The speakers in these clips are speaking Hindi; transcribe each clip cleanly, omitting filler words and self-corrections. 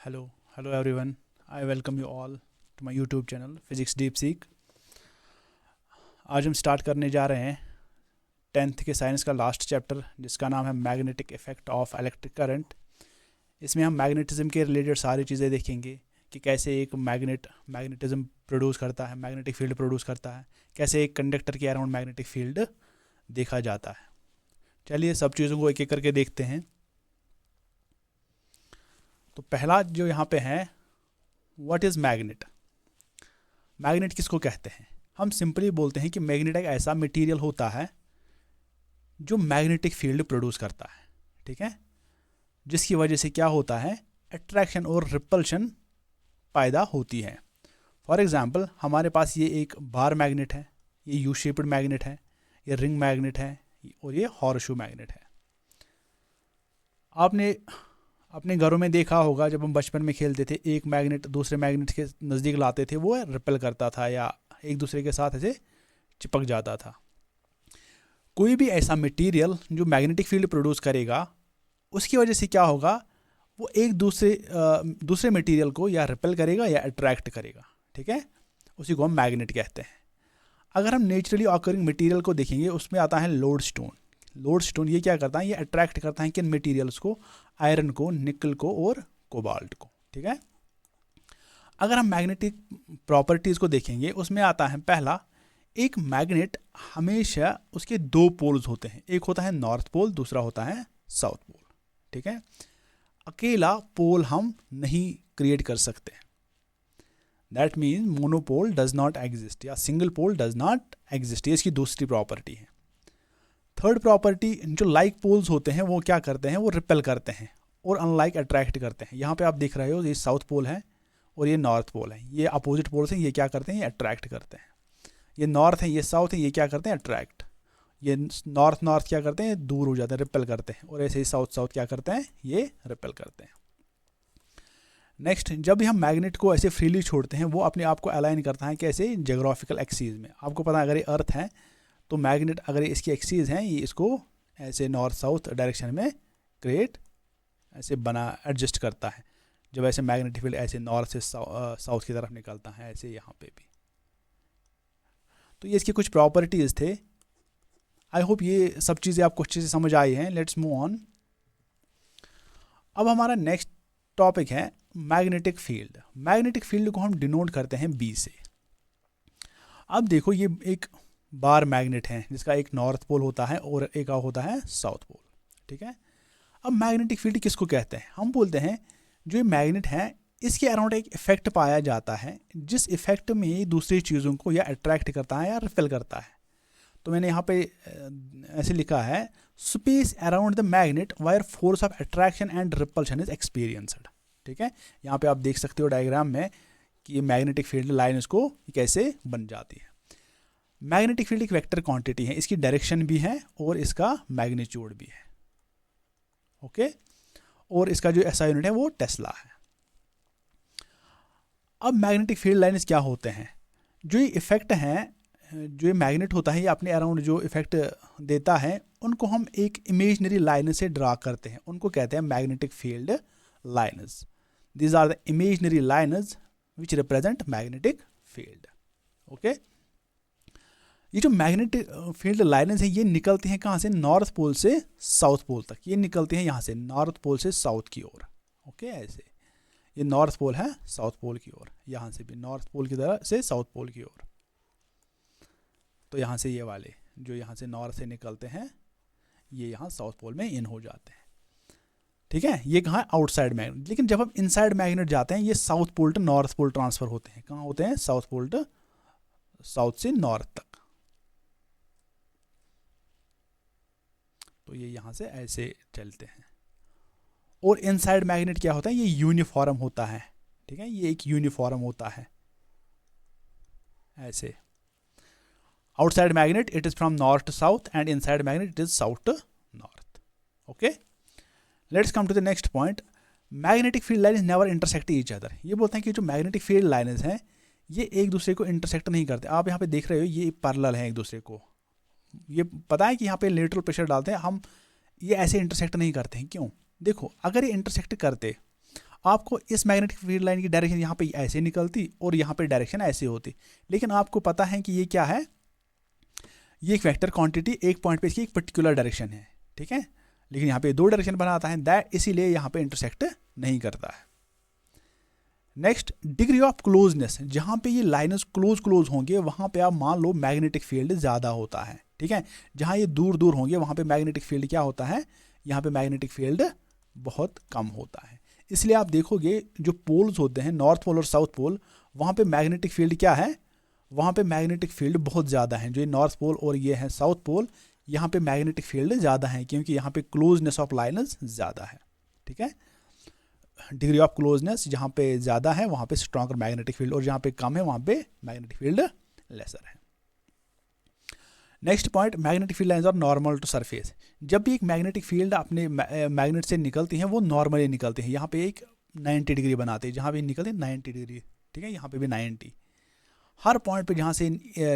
Hello everyone. I welcome you all to my YouTube channel Physics Deep Seek. आज हम स्टार्ट करने जा रहे हैं 10th के साइंस का लास्ट चैप्टर जिसका नाम है magnetic effect of electric current. इसमें हम मैग्नेटिज्म के रिलेटेड सारी चीज़ें देखेंगे कि कैसे एक मैग्नेटिज्म प्रोड्यूस करता है, मैग्नेटिक फील्ड प्रोड्यूस करता है, कैसे एक कंडक्टर के अराउंड मैग्नेटिक फील्ड देखा जाता है। चलिए सब चीज़ों को एक एक करके देखते हैं। तो पहला जो यहाँ पे है, व्हाट इज़ मैग्नेट। मैग्नेट किसको कहते हैं? हम सिंपली बोलते हैं कि मैग्नेट एक ऐसा मटेरियल होता है जो मैग्नेटिक फील्ड प्रोड्यूस करता है, ठीक है, जिसकी वजह से क्या होता है, अट्रैक्शन और रिपल्शन पैदा होती है। फॉर एग्जांपल हमारे पास ये एक बार मैग्नेट है, ये यू शेप्ड मैग्नेट है, ये रिंग मैग्नेट है और ये हॉर्सशू मैग्नेट है। आपने अपने घरों में देखा होगा, जब हम बचपन में खेलते थे एक मैग्नेट दूसरे मैग्नेट के नज़दीक लाते थे, वो रिपेल करता था या एक दूसरे के साथ ऐसे चिपक जाता था। कोई भी ऐसा मटेरियल जो मैग्नेटिक फील्ड प्रोड्यूस करेगा, उसकी वजह से क्या होगा, वो एक दूसरे मटेरियल को या रिपेल करेगा या अट्रैक्ट करेगा, ठीक है, उसी को हम मैग्नेट कहते हैं। अगर हम नेचुरली ऑकरिंग मटेरियल को देखेंगे, उसमें आता है लोडस्टोन। लोडस्टोन ये क्या करता है, ये अट्रैक्ट करता है किन मटेरियल्स को, आयरन को, निकल को और कोबाल्ट को, ठीक है। अगर हम मैग्नेटिक प्रॉपर्टीज़ को देखेंगे, उसमें आता है पहला, एक मैग्नेट हमेशा उसके दो पोल्स होते हैं, एक होता है नॉर्थ पोल, दूसरा होता है साउथ पोल, ठीक है। अकेला पोल हम नहीं क्रिएट कर सकते, that means monopole does not exist या single pole does not exist, ये इसकी दूसरी प्रॉपर्टी है। थर्ड प्रॉपर्टी, जो लाइक पोल्स होते हैं वो क्या करते हैं, वो रिपेल करते हैं और अनलाइक अट्रैक्ट करते हैं। यहाँ पे आप देख रहे हो, ये साउथ पोल है और ये नॉर्थ पोल है, ये अपोजिट पोल्स हैं, ये क्या करते हैं, ये अट्रैक्ट करते हैं। ये नॉर्थ है, ये साउथ है, ये क्या करते हैं, अट्रैक्ट। ये नॉर्थ क्या करते हैं, दूर हो जाते हैं, रिपेल करते हैं, और ऐसे ही साउथ क्या करते हैं, ये रिपेल करते हैं। नेक्स्ट, जब भी हम मैग्नेट को ऐसे फ्रीली छोड़ते हैं, वो अपने आप को अलाइन करता है कैसे, जियोग्राफिकल एक्सीज में। आपको पता है, अगर ये अर्थ है तो मैग्नेट अगर इसकी एक्सीज हैं, ये इसको ऐसे नॉर्थ साउथ डायरेक्शन में क्रिएट ऐसे बना एडजस्ट करता है। जब ऐसे मैग्नेटिक फील्ड ऐसे नॉर्थ से साउथ की तरफ निकलता है, ऐसे यहाँ पे भी। तो ये इसकी कुछ प्रॉपर्टीज़ थे। आई होप ये सब चीज़ें आपको अच्छे से समझ आई हैं। Let's move on. अब हमारा नेक्स्ट टॉपिक है मैग्नेटिक फील्ड। मैग्नेटिक फील्ड को हम डिनोट करते हैं बी से। अब देखो, ये एक बार मैग्नेट है जिसका एक नॉर्थ पोल होता है और एक होता है साउथ पोल, ठीक है। अब मैग्नेटिक फील्ड किसको कहते हैं? हम बोलते हैं जो ये मैग्नेट है, इसके अराउंड एक इफेक्ट पाया जाता है, जिस इफेक्ट में दूसरी चीज़ों को या अट्रैक्ट करता है या रिपेल करता है। तो मैंने यहाँ पे ऐसे लिखा है, space around the magnet wire force of attraction and repulsion is experienced, ठीक है। यहाँ पे आप देख सकते हो डायग्राम में कि ये मैग्नेटिक फील्ड लाइन इसको कैसे बन जाती है। मैग्नेटिक फील्ड एक वेक्टर क्वांटिटी है, इसकी डायरेक्शन भी है और इसका मैग्नीट्यूड भी है, ओके। और इसका जो एसआई यूनिट है वो टेस्ला है। अब मैग्नेटिक फील्ड लाइन्स क्या होते हैं? जो ये इफेक्ट हैं, जो ये मैग्नेट होता है, ये अपने अराउंड जो इफेक्ट देता है, उनको हम एक इमेजनरी लाइन से ड्रा करते हैं, उनको कहते हैं magnetic field lines. These are the imaginary lines which represent magnetic field, okay. ये जो मैग्नेटिक फील्ड लाइन्स हैं, ये निकलती हैं कहाँ से, नॉर्थ पोल से साउथ पोल तक। ये निकलती हैं यहाँ से नॉर्थ पोल से साउथ की ओर, ओके। ऐसे ये नॉर्थ पोल है साउथ पोल की ओर, यहाँ से भी नॉर्थ पोल की तरह से साउथ पोल की ओर। तो यहाँ से ये वाले जो यहाँ से नॉर्थ से निकलते हैं, ये यहाँ साउथ पोल में इन हो जाते हैं, ठीक है। ये कहाँ, आउटसाइड मैग्नेट। लेकिन जब हम इनसाइड मैग्नेट जाते हैं, ये south pole to north pole transfer होते हैं। कहाँ होते हैं, साउथ पोल टू साउथ से नॉर्थ तक। तो ये यहाँ से ऐसे चलते हैं। और इनसाइड मैग्नेट क्या होता है, ये यूनिफॉर्म होता है, ठीक है, ये एक यूनिफॉर्म होता है ऐसे। Outside magnet it is from north to south and inside magnet it is south to north, okay. Let's come to the next point. Magnetic field lines never intersect each other. ये बोलते हैं कि जो मैग्नेटिक फील्ड लाइन्स हैं, ये एक दूसरे को इंटरसेक्ट नहीं करते। आप यहाँ पे देख रहे हो, ये पैरेलल हैं एक दूसरे को। ये पता है कि यहाँ पे लेटरल प्रेशर डालते हैं हम, ये ऐसे इंटरसेक्ट नहीं करते हैं। क्यों? देखो, अगर ये इंटरसेक्ट करते, आपको इस मैग्नेटिक फील्ड लाइन की डायरेक्शन यहाँ पे ऐसे निकलती और यहाँ पे डायरेक्शन ऐसे होती, लेकिन आपको पता है कि ये क्या है, ये एक वेक्टर क्वांटिटी एक पॉइंट पे इसकी एक पर्टिकुलर डायरेक्शन है, ठीक है, लेकिन यहाँ पे दो डायरेक्शन बनाता है, दैट इसीलिए यहाँ पे इंटरसेक्ट नहीं करता है। नेक्स्ट, डिग्री ऑफ क्लोजनेस, जहाँ पे ये लाइनस क्लोज होंगे वहाँ पे आप मान लो मैग्नेटिक फील्ड ज़्यादा होता है, ठीक है, जहाँ ये दूर दूर होंगे वहाँ पे मैग्नेटिक फील्ड क्या होता है, यहाँ पे मैग्नेटिक फील्ड बहुत कम होता है। इसलिए आप देखोगे जो पोल्स होते हैं नॉर्थ पोल और साउथ पोल, वहाँ पे मैग्नेटिक फील्ड क्या है, वहाँ पे मैग्नेटिक फील्ड बहुत ज़्यादा है। जो ये नॉर्थ पोल और ये है साउथ पोल, यहाँ पे मैग्नेटिक फील्ड ज़्यादा है क्योंकि यहाँ पे क्लोजनेस ऑफ लाइनस ज़्यादा है, ठीक है। डिग्री ऑफ क्लोजनेस जहाँ पे ज़्यादा है वहाँ पे स्ट्रॉन्गर मैग्नेटिक फील्ड, और जहाँ पे कम है वहाँ पे मैग्नेटिक फील्ड लेसर है। Next point, magnetic field lines are normal to surface. जब भी एक मैग्नेटिक फील्ड अपने मैग्नेट से निकलती हैं वो नॉर्मली निकलती हैं, यहाँ पे एक 90 डिग्री बनाते हैं, जहाँ पे निकलते हैं 90 डिग्री, ठीक है, यहाँ पे भी 90, हर पॉइंट पे जहाँ से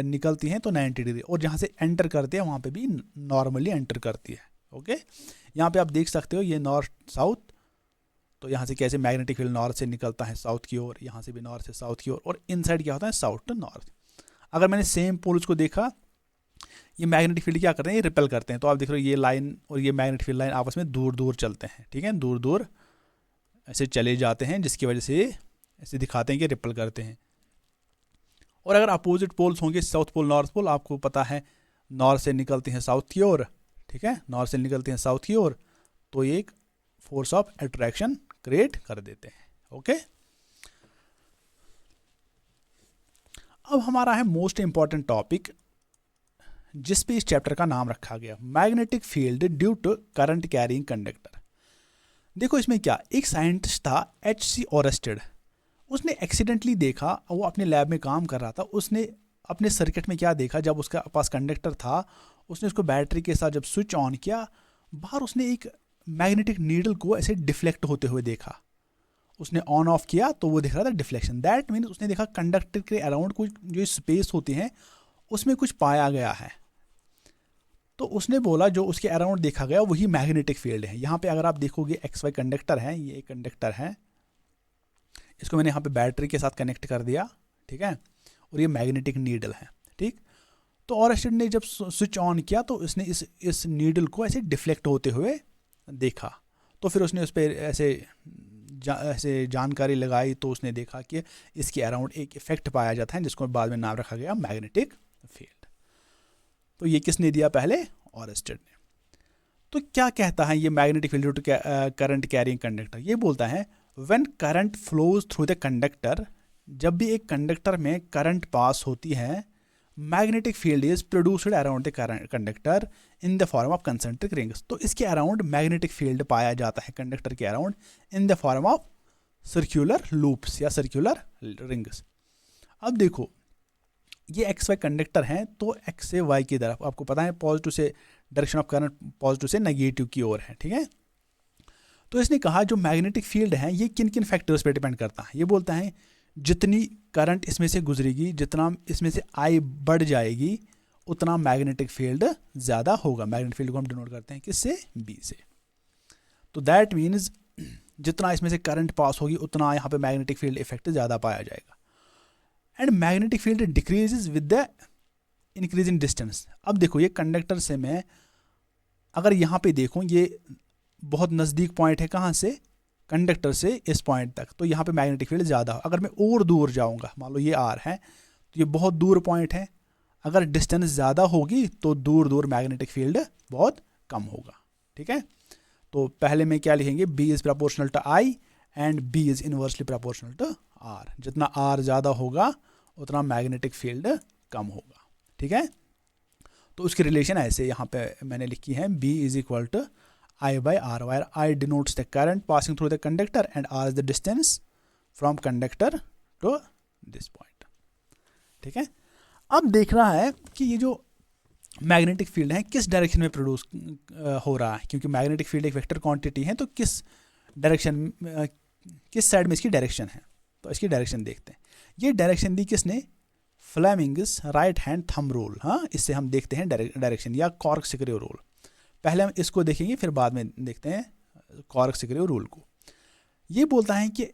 निकलती हैं तो 90 डिग्री, और जहाँ से एंटर करते हैं वहाँ पे भी नॉर्मली एंटर करती है। ओके, यहाँ पे आप देख सकते हो ये नॉर्थ साउथ, तो यहाँ से कैसे मैग्नेटिक फील्ड नॉर्थ से निकलता है साउथ की ओर, यहाँ से भी नॉर्थ से साउथ की ओर, और इन साइड क्या होता है साउथ टू नॉर्थ। अगर मैंने सेम पोल्स को देखा, ये मैग्नेटिक फील्ड क्या करते हैं, ये रिपेल करते हैं, तो आप देख रहे हो ये लाइन और ये मैग्नेटिक फील्ड लाइन आपस में दूर दूर चलते हैं, ठीक है, दूर दूर ऐसे चले जाते हैं, जिसकी वजह से ऐसे दिखाते हैं कि रिपेल करते हैं। और अगर अपोजिट पोल्स होंगे साउथ पोल नॉर्थ पोल, आपको पता है नॉर्थ से निकलते हैं साउथ की ओर, ठीक है, नॉर्थ से निकलते हैं साउथ की ओर, तो ये एक फोर्स ऑफ अट्रैक्शन क्रिएट कर देते हैं। ओके, अब हमारा है मोस्ट इंपॉर्टेंट टॉपिक जिस पे इस चैप्टर का नाम रखा गया, magnetic field due to current carrying conductor. देखो इसमें क्या, एक साइंटिस्ट था H.C. ओरस्टेड, उसने एक्सीडेंटली देखा, वो अपने लैब में काम कर रहा था, उसने अपने सर्किट में क्या देखा, जब उसके पास कंडक्टर था उसने उसको बैटरी के साथ जब स्विच ऑन किया, बाहर उसने एक मैग्नेटिक नीडल को ऐसे डिफ्लेक्ट होते हुए देखा। उसने ऑन ऑफ किया तो वो दिख रहा था डिफ्लेक्शन, दैट मीन्स उसने देखा कंडक्टर के अराउंड कुछ जो स्पेस होती है उसमें कुछ पाया गया है। तो उसने बोला जो उसके अराउंड देखा गया वही मैग्नेटिक फील्ड है। यहाँ पे अगर आप देखोगे XY कंडक्टर है, ये एक कंडक्टर है, इसको मैंने यहाँ पे बैटरी के साथ कनेक्ट कर दिया, ठीक है, और ये मैग्नेटिक नीडल है, ठीक। तो ओरस्टेड ने जब स्विच ऑन किया तो उसने इस नीडल को ऐसे डिफ्लेक्ट होते हुए देखा, तो फिर उसने उस पर ऐसे जानकारी लगाई, तो उसने देखा कि इसके अराउंड एक इफेक्ट पाया जाता है जिसको बाद में नाम रखा गया मैग्नेटिक फील्ड। तो ये किसने दिया पहले, ओरस्टेड ने। तो क्या कहता है ये magnetic field due to current carrying conductor, ये बोलता है when current flows through the conductor, जब भी एक कंडक्टर में करंट पास होती है, magnetic field is produced around the conductor in the form of concentric rings. तो इसके अराउंड मैग्नेटिक फील्ड पाया जाता है कंडक्टर के around in the form of circular loops या सर्क्यूलर रिंग्स। अब देखो ये XY कंडक्टर हैं, तो X से Y की तरफ आपको पता है पॉजिटिव से डायरेक्शन ऑफ करंट पॉजिटिव से नेगेटिव की ओर है, ठीक है। तो इसने कहा जो मैग्नेटिक फील्ड है ये किन किन फैक्टर्स पे डिपेंड करता है, ये बोलता है जितनी करंट इसमें से गुजरेगी, जितना इसमें से I बढ़ जाएगी, उतना मैग्नेटिक फील्ड ज़्यादा होगा। मैग्नेटिक फील्ड को हम डिनोट करते हैं किससे, B से। तो दैट मीन्स जितना इसमें से करंट पास होगी उतना यहाँ पे मैग्नेटिक फील्ड इफेक्ट ज़्यादा पाया जाएगा। And magnetic field decreases with the increase in distance. अब देखो ये कंडक्टर से मैं अगर यहाँ पे देखूँ, ये बहुत नज़दीक पॉइंट है कहाँ से, कंडक्टर से इस पॉइंट तक, तो यहाँ पे मैग्नेटिक फील्ड ज़्यादा हो। अगर मैं और दूर जाऊँगा, मान लो ये R है, तो ये बहुत दूर पॉइंट है, अगर डिस्टेंस ज़्यादा होगी तो दूर दूर मैग्नेटिक फील्ड बहुत कम होगा, ठीक है। तो पहले में क्या लिखेंगे, B is proportional to I and B is inversely proportional to R। जितना R ज़्यादा होगा उतना मैग्नेटिक फील्ड कम होगा, ठीक है। तो उसकी रिलेशन ऐसे यहाँ पे मैंने लिखी है, B is equal to I by R, where I denotes the current passing through the conductor and R is the distance from conductor to this point, ठीक है। अब देख रहा है कि ये जो मैग्नेटिक फील्ड है किस डायरेक्शन में प्रोड्यूस हो रहा है, क्योंकि मैग्नेटिक फील्ड एक वेक्टर क्वांटिटी है, तो किस डायरेक्शन, किस साइड में इसकी डायरेक्शन है, तो इसकी डायरेक्शन देखते हैं। ये डायरेक्शन दी किसने, Fleming's right hand thumb rule. हाँ, इससे हम देखते हैं डायरेक्शन या कॉर्कसिक्रिव रूल। पहले हम इसको देखेंगे फिर बाद में देखते हैं कॉर्कसिक्रिव रूल को। ये बोलता है कि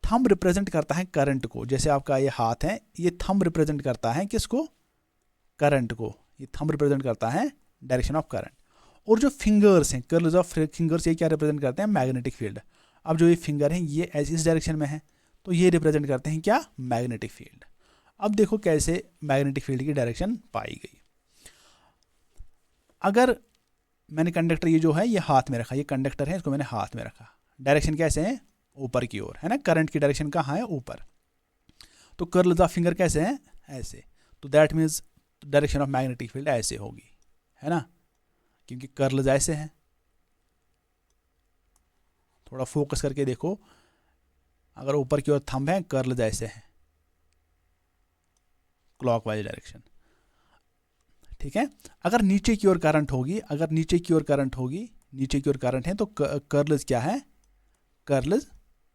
थंब रिप्रेजेंट करता है करंट को, जैसे आपका ये हाथ है, ये थंब रिप्रेजेंट करता है किसको, करंट को, ये थंब रिप्रेजेंट करता है डायरेक्शन ऑफ करंट। और जो फिंगर्स हैं, कर्ल्स ऑफ फिंगर्स, ये क्या रिप्रेजेंट करते हैं, मैग्नेटिक फील्ड। अब जो ये फिंगर हैं ये इस डायरेक्शन में है, तो ये रिप्रेजेंट करते हैं क्या, मैग्नेटिक फील्ड। अब देखो कैसे मैग्नेटिक फील्ड की डायरेक्शन पाई गई। अगर मैंने कंडक्टर ये जो है ये हाथ में रखा, ये कंडक्टर है, इसको मैंने हाथ में रखा, डायरेक्शन कैसे है, ऊपर की ओर है ना, करंट की डायरेक्शन कहाँ है, ऊपर। तो कर्ल ऑफ फिंगर कैसे हैं, ऐसे। तो that means direction of magnetic field ऐसे होगी, है ना, क्योंकि कर्ल ऐसे हैं। थोड़ा फोकस करके देखो, अगर ऊपर की ओर थंब है, कर्ल ऐसे हैं, क्लॉकवाइज डायरेक्शन, ठीक है। अगर नीचे की ओर करंट होगी, अगर नीचे की ओर करंट होगी, नीचे की ओर करंट है, तो कर्ल्स क्या है, कर्ल्स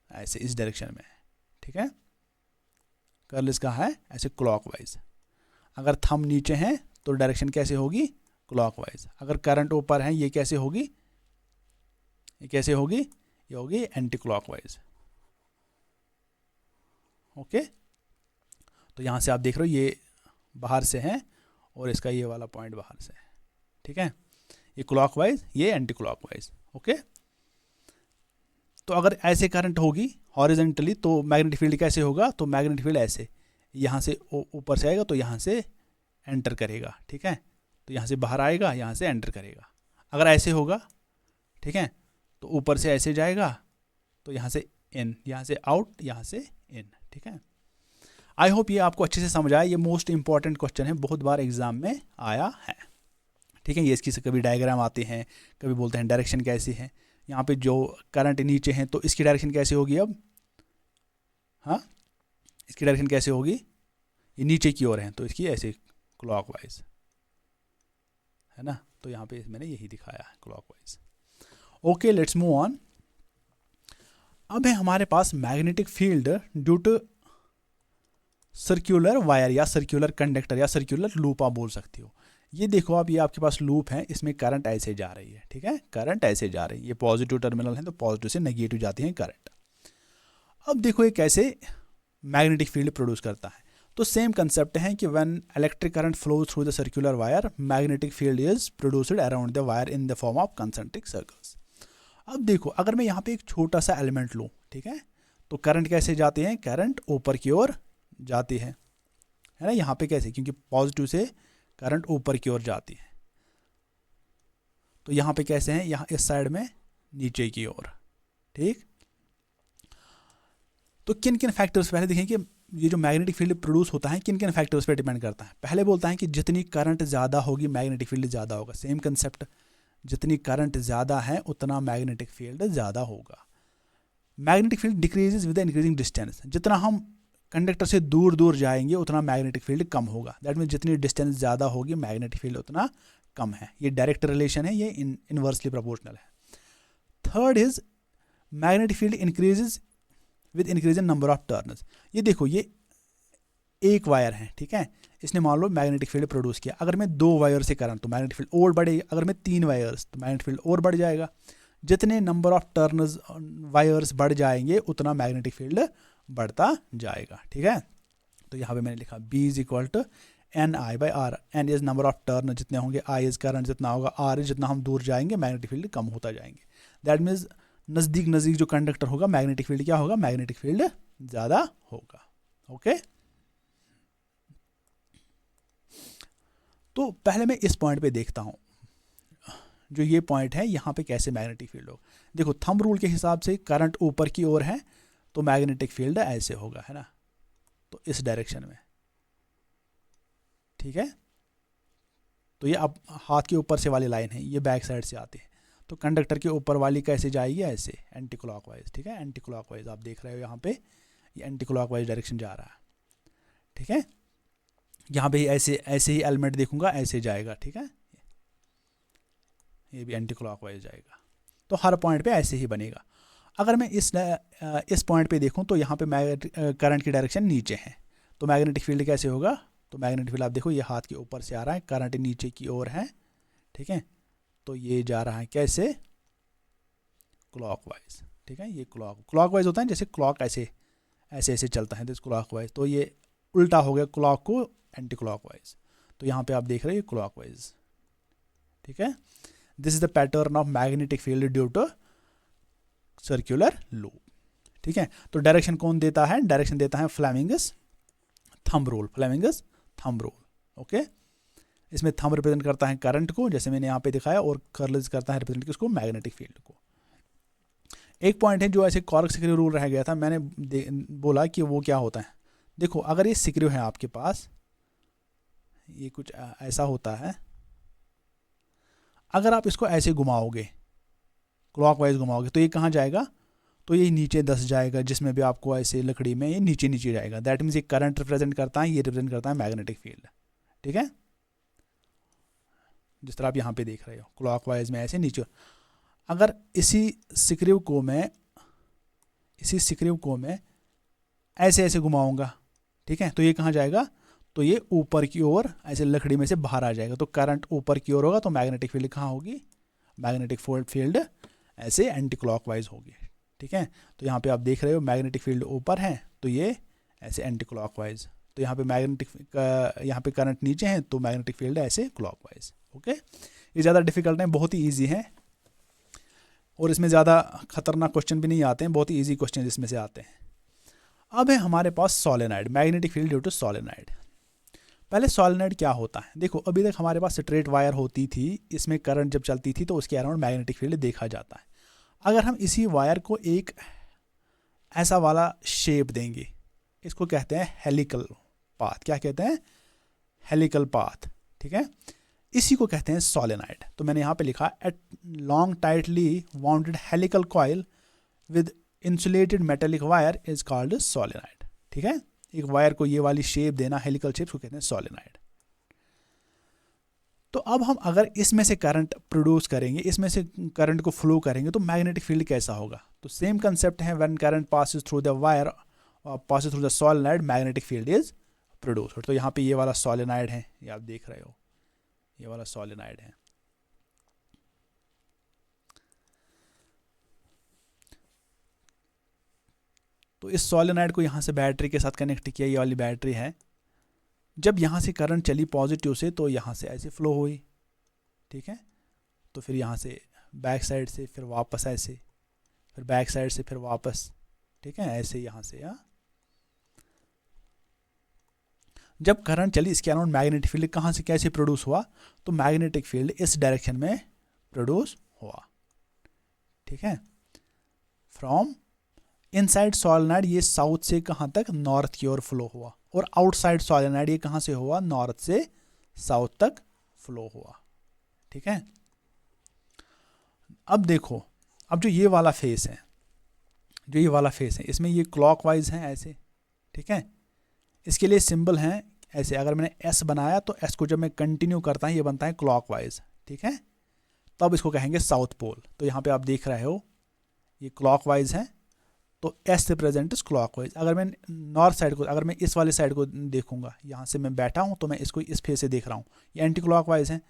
ऐसे इस डायरेक्शन में है, ठीक है। कर्ल्स कहाँ है, ऐसे क्लॉकवाइज। अगर थंब नीचे है तो डायरेक्शन कैसे होगी, क्लॉकवाइज। अगर करंट ऊपर है, ये कैसे होगी, ये कैसे होगी, ये होगी एंटी क्लॉकवाइज। ओके, तो यहाँ से आप देख रहे हो ये बाहर से है और इसका ये वाला पॉइंट बाहर से है, ठीक है। ये क्लॉकवाइज, ये एंटी क्लॉकवाइज। ओके, तो अगर ऐसे करंट होगी हॉरिजेंटली तो मैग्नेटिक फील्ड कैसे होगा, तो मैग्नेटिक फील्ड ऐसे, यहाँ से ऊपर से आएगा तो यहाँ से एंटर करेगा, ठीक है। तो यहाँ से बाहर आएगा, यहाँ से एंटर करेगा। अगर ऐसे होगा, ठीक है, तो ऊपर से ऐसे जाएगा तो यहाँ से इन, यहाँ से आउट, यहाँ से इन, ठीक है। आई होप ये आपको अच्छे से समझ आया। ये मोस्ट इंपॉर्टेंट क्वेश्चन है, बहुत बार एग्जाम में आया है, ठीक है। ये इसकी से कभी डायग्राम आते हैं, कभी बोलते हैं डायरेक्शन कैसी है। यहाँ पे जो करंट नीचे हैं तो इसकी डायरेक्शन कैसे होगी, अब हाँ, इसकी डायरेक्शन कैसे होगी, ये नीचे की ओर है तो इसकी ऐसे क्लॉकवाइज, है ना। तो यहाँ पे मैंने यही दिखाया है, clockwise. Okay, let's move on. अब है हमारे पास magnetic field due to circular wire या सर्क्यूलर कंडक्टर या सर्क्यूलर लूप आप बोल सकते हो। ये देखो आप, ये आपके पास लूप है, इसमें करंट ऐसे जा रही है, ठीक है, करंट ऐसे जा रही है। ये पॉजिटिव टर्मिनल है तो पॉजिटिव से नेगेटिव जाती है करंट। अब देखो ये कैसे मैग्नेटिक फील्ड प्रोड्यूस करता है। तो सेम कंसेप्ट है कि when electric current flows through the circular wire, magnetic field is produced around the wire in the form of concentric circles. अब देखो अगर मैं यहाँ पे एक छोटा सा एलिमेंट लूँ, ठीक है, तो करंट कैसे जाते हैं, करंट ऊपर की ओर जाती है ना। यहाँ पे कैसे, क्योंकि पॉजिटिव से करंट ऊपर की ओर जाती है। तो यहाँ पे कैसे हैं, यहाँ इस साइड में नीचे की ओर, ठीक। तो किन किन फैक्टर्स, पहले देखें कि ये जो मैग्नेटिक फील्ड प्रोड्यूस होता है किन किन फैक्टर्स पे डिपेंड करता है। पहले बोलता है कि जितनी करंट ज़्यादा होगी मैग्नेटिक फील्ड ज़्यादा होगा। सेम कंसेप्ट, जितनी करंट ज़्यादा है उतना मैग्नेटिक फील्ड ज़्यादा होगा। Magnetic field decreases with increasing distance. जितना हम कंडक्टर से दूर दूर जाएंगे उतना मैग्नेटिक फील्ड कम होगा। दैट मीन्स जितनी डिस्टेंस ज़्यादा होगी मैग्नेटिक फील्ड उतना कम है। ये डायरेक्ट रिलेशन है, ये इनवर्सली प्रोपोर्शनल है। Third is magnetic field increases with increase in number of turns. ये देखो ये एक वायर है, ठीक है, इसने मान लो मैग्नेटिक फील्ड प्रोड्यूस किया। अगर मैं 2 वायर से करंट तो मैग्नेटिक फील्ड और बढ़ेगी। अगर मैं 3 वायर्स तो मैग्नेटिक फील्ड और बढ़ जाएगा। जितने नंबर ऑफ टर्न्स वायर्स बढ़ जाएंगे उतना मैग्नेटिक फील्ड बढ़ता जाएगा, ठीक है। तो यहाँ पे मैंने लिखा B is equal to NI/R। N is number of turn जितने होंगे, I इज करंट जितना होगा, R इज जितना हम दूर जाएंगे मैग्नेटिक फील्ड कम होता जाएंगे। दैट मीन्स नज़दीक नज़दीक जो कंडक्टर होगा मैग्नेटिक फील्ड क्या होगा, मैग्नेटिक फील्ड ज़्यादा होगा। ओके, तो पहले मैं इस पॉइंट पे देखता हूँ, जो ये पॉइंट है यहाँ पे कैसे मैग्नेटिक फील्ड होगा। देखो थंब रूल के हिसाब से करंट ऊपर की ओर है तो मैग्नेटिक फील्ड ऐसे होगा, है ना, तो इस डायरेक्शन में, ठीक है। तो ये अब हाथ के ऊपर से वाली लाइन है, ये बैक साइड से आती है, तो कंडक्टर के ऊपर वाली कैसे जाएगी, ऐसे एंटी क्लॉकवाइज, ठीक है। एंटी क्लॉकवाइज आप देख रहे हो यहाँ पे, ये एंटी क्लॉकवाइज डायरेक्शन जा रहा है, ठीक है। यहाँ पे ऐसे ऐसे ही एलिमेंट देखूंगा ऐसे जाएगा, ठीक है, ये भी एंटी क्लॉकवाइज जाएगा। तो हर पॉइंट पे ऐसे ही बनेगा। अगर मैं इस पॉइंट पे देखूं तो यहाँ पे करंट की डायरेक्शन नीचे है, तो मैग्नेटिक फील्ड कैसे होगा, तो मैग्नेटिक फील्ड आप देखो ये हाथ के ऊपर से आ रहा है, करंट नीचे की ओर है, ठीक है, तो ये जा रहा है कैसे, क्लॉकवाइज, ठीक है। ये क्लॉकवाइज होता है, जैसे क्लॉक ऐसे ऐसे ऐसे चलता है, दिस क्लॉकवाइज, तो ये उल्टा हो गया क्लॉक को एंटी क्लॉकवाइज। तो यहाँ पे आप देख रहे हैं क्लॉकवाइज, ठीक है। This is the pattern of magnetic field due to circular loop, ठीक है। तो डायरेक्शन कौन देता है? डायरेक्शन देता है Fleming's thumb rule, Fleming's thumb rule, okay. इसमें थंब रिप्रेजेंट करता है करंट को, जैसे मैंने यहाँ पे दिखाया, और कर्ल करता है रिप्रेजेंट किसको? मैग्नेटिक फील्ड को। एक पॉइंट है जो ऐसे कॉर्क सिक्रिव रूल रह गया था, मैंने बोला कि वो क्या होता है। देखो अगर ये सिक्रिव है आपके पास, ये कुछ ऐसा होता है, अगर आप इसको ऐसे घुमाओगे, क्लॉकवाइज घुमाओगे, तो ये कहाँ जाएगा? तो ये नीचे धंस जाएगा, जिसमें भी आपको ऐसे लकड़ी में ये नीचे नीचे जाएगा। दैट मीन्स ये करंट रिप्रेजेंट करता है, ये रिप्रेजेंट करता है मैग्नेटिक फील्ड, ठीक है। जिस तरह आप यहाँ पे देख रहे हो क्लॉकवाइज में ऐसे नीचे। अगर इसी सिक्रिव को मैं ऐसे ऐसे घुमाऊंगा, ठीक है, तो ये कहाँ जाएगा? तो ये ऊपर की ओर ऐसे लकड़ी में से बाहर आ जाएगा। तो करंट ऊपर की ओर होगा, तो मैग्नेटिक फील्ड कहाँ होगी? मैग्नेटिक फील्ड ऐसे एंटी क्लॉकवाइज होगी, ठीक है। तो यहाँ पे आप देख रहे हो मैग्नेटिक फील्ड ऊपर है, तो ये ऐसे एंटी क्लॉकवाइज। तो यहाँ पे यहाँ पे करंट नीचे है, तो मैग्नेटिक फील्ड ऐसे क्लॉकवाइज, ओके। ये ज़्यादा डिफिकल्ट नहीं, बहुत ही ईजी है, और इसमें ज़्यादा खतरनाक क्वेश्चन भी नहीं आते हैं, बहुत ही ईजी क्वेश्चन इसमें से आते हैं। अब है हमारे पास solenoid, magnetic field due to solenoid. पहले सोलेनाइड क्या होता है? देखो अभी तक हमारे पास स्ट्रेट वायर होती थी, इसमें करंट जब चलती थी तो उसके अराउंड मैग्नेटिक फील्ड देखा जाता है। अगर हम इसी वायर को एक ऐसा वाला शेप देंगे, इसको कहते हैं हेलिकल पाथ। क्या कहते हैं? हेलिकल पाथ, ठीक है। इसी को कहते हैं सोलेनाइड। तो मैंने यहाँ पे लिखा at long tightly wounded helical coil with insulated metallic wire is called solenoid, ठीक है। एक वायर को ये वाली शेप देना, हेलिकल शेप, को कहते हैं सोलेनाइड। तो अब हम अगर इसमें से करंट प्रोड्यूस करेंगे, इसमें से करंट को फ्लो करेंगे, तो मैग्नेटिक फील्ड कैसा होगा? तो सेम कंसेप्ट है, when current passes through the wire passes through the solenoid, magnetic field is produced. तो यहाँ पे ये वाला सोलेनाइड है, ये आप देख रहे हो, ये वाला सोलेनाइड है। तो इस सोलेनाइड को यहाँ से बैटरी के साथ कनेक्ट किया, ये वाली बैटरी है। जब यहाँ से करंट चली पॉजिटिव से, तो यहाँ से ऐसे फ्लो हुई, ठीक है। तो फिर यहाँ से बैक साइड से फिर वापस ऐसे, फिर बैक साइड से फिर वापस, ठीक है, ऐसे यहाँ से। जब करंट चली, इसके अराउंड मैग्नेटिक फील्ड कहाँ से कैसे प्रोड्यूस हुआ? तो मैग्नेटिक फील्ड इस डायरेक्शन में प्रोड्यूस हुआ, ठीक है, फ्रॉम इनसाइड सोलेनाइड। ये साउथ से कहाँ तक? नॉर्थ की ओर फ्लो हुआ। और आउटसाइड सोलेनाइड ये कहाँ से हुआ? नॉर्थ से साउथ तक फ्लो हुआ, ठीक है। अब देखो, अब जो ये वाला फेस है, इसमें ये क्लॉकवाइज है ऐसे, ठीक है। इसके लिए सिंबल हैं ऐसे। अगर मैंने एस बनाया, तो एस को जब मैं कंटिन्यू करता हूँ, ये बनता है क्लॉकवाइज, ठीक है। तब इसको कहेंगे साउथ पोल। तो यहाँ पे आप देख रहे हो ये क्लॉकवाइज है, तो एस रिप्रेजेंट इज क्लॉकवाइज। अगर मैं नॉर्थ साइड को, अगर मैं इस वाले साइड को देखूंगा, यहाँ से मैं बैठा हूँ, तो मैं इसको इस फेस से देख रहा हूँ, ये एंटी क्लॉकवाइज है।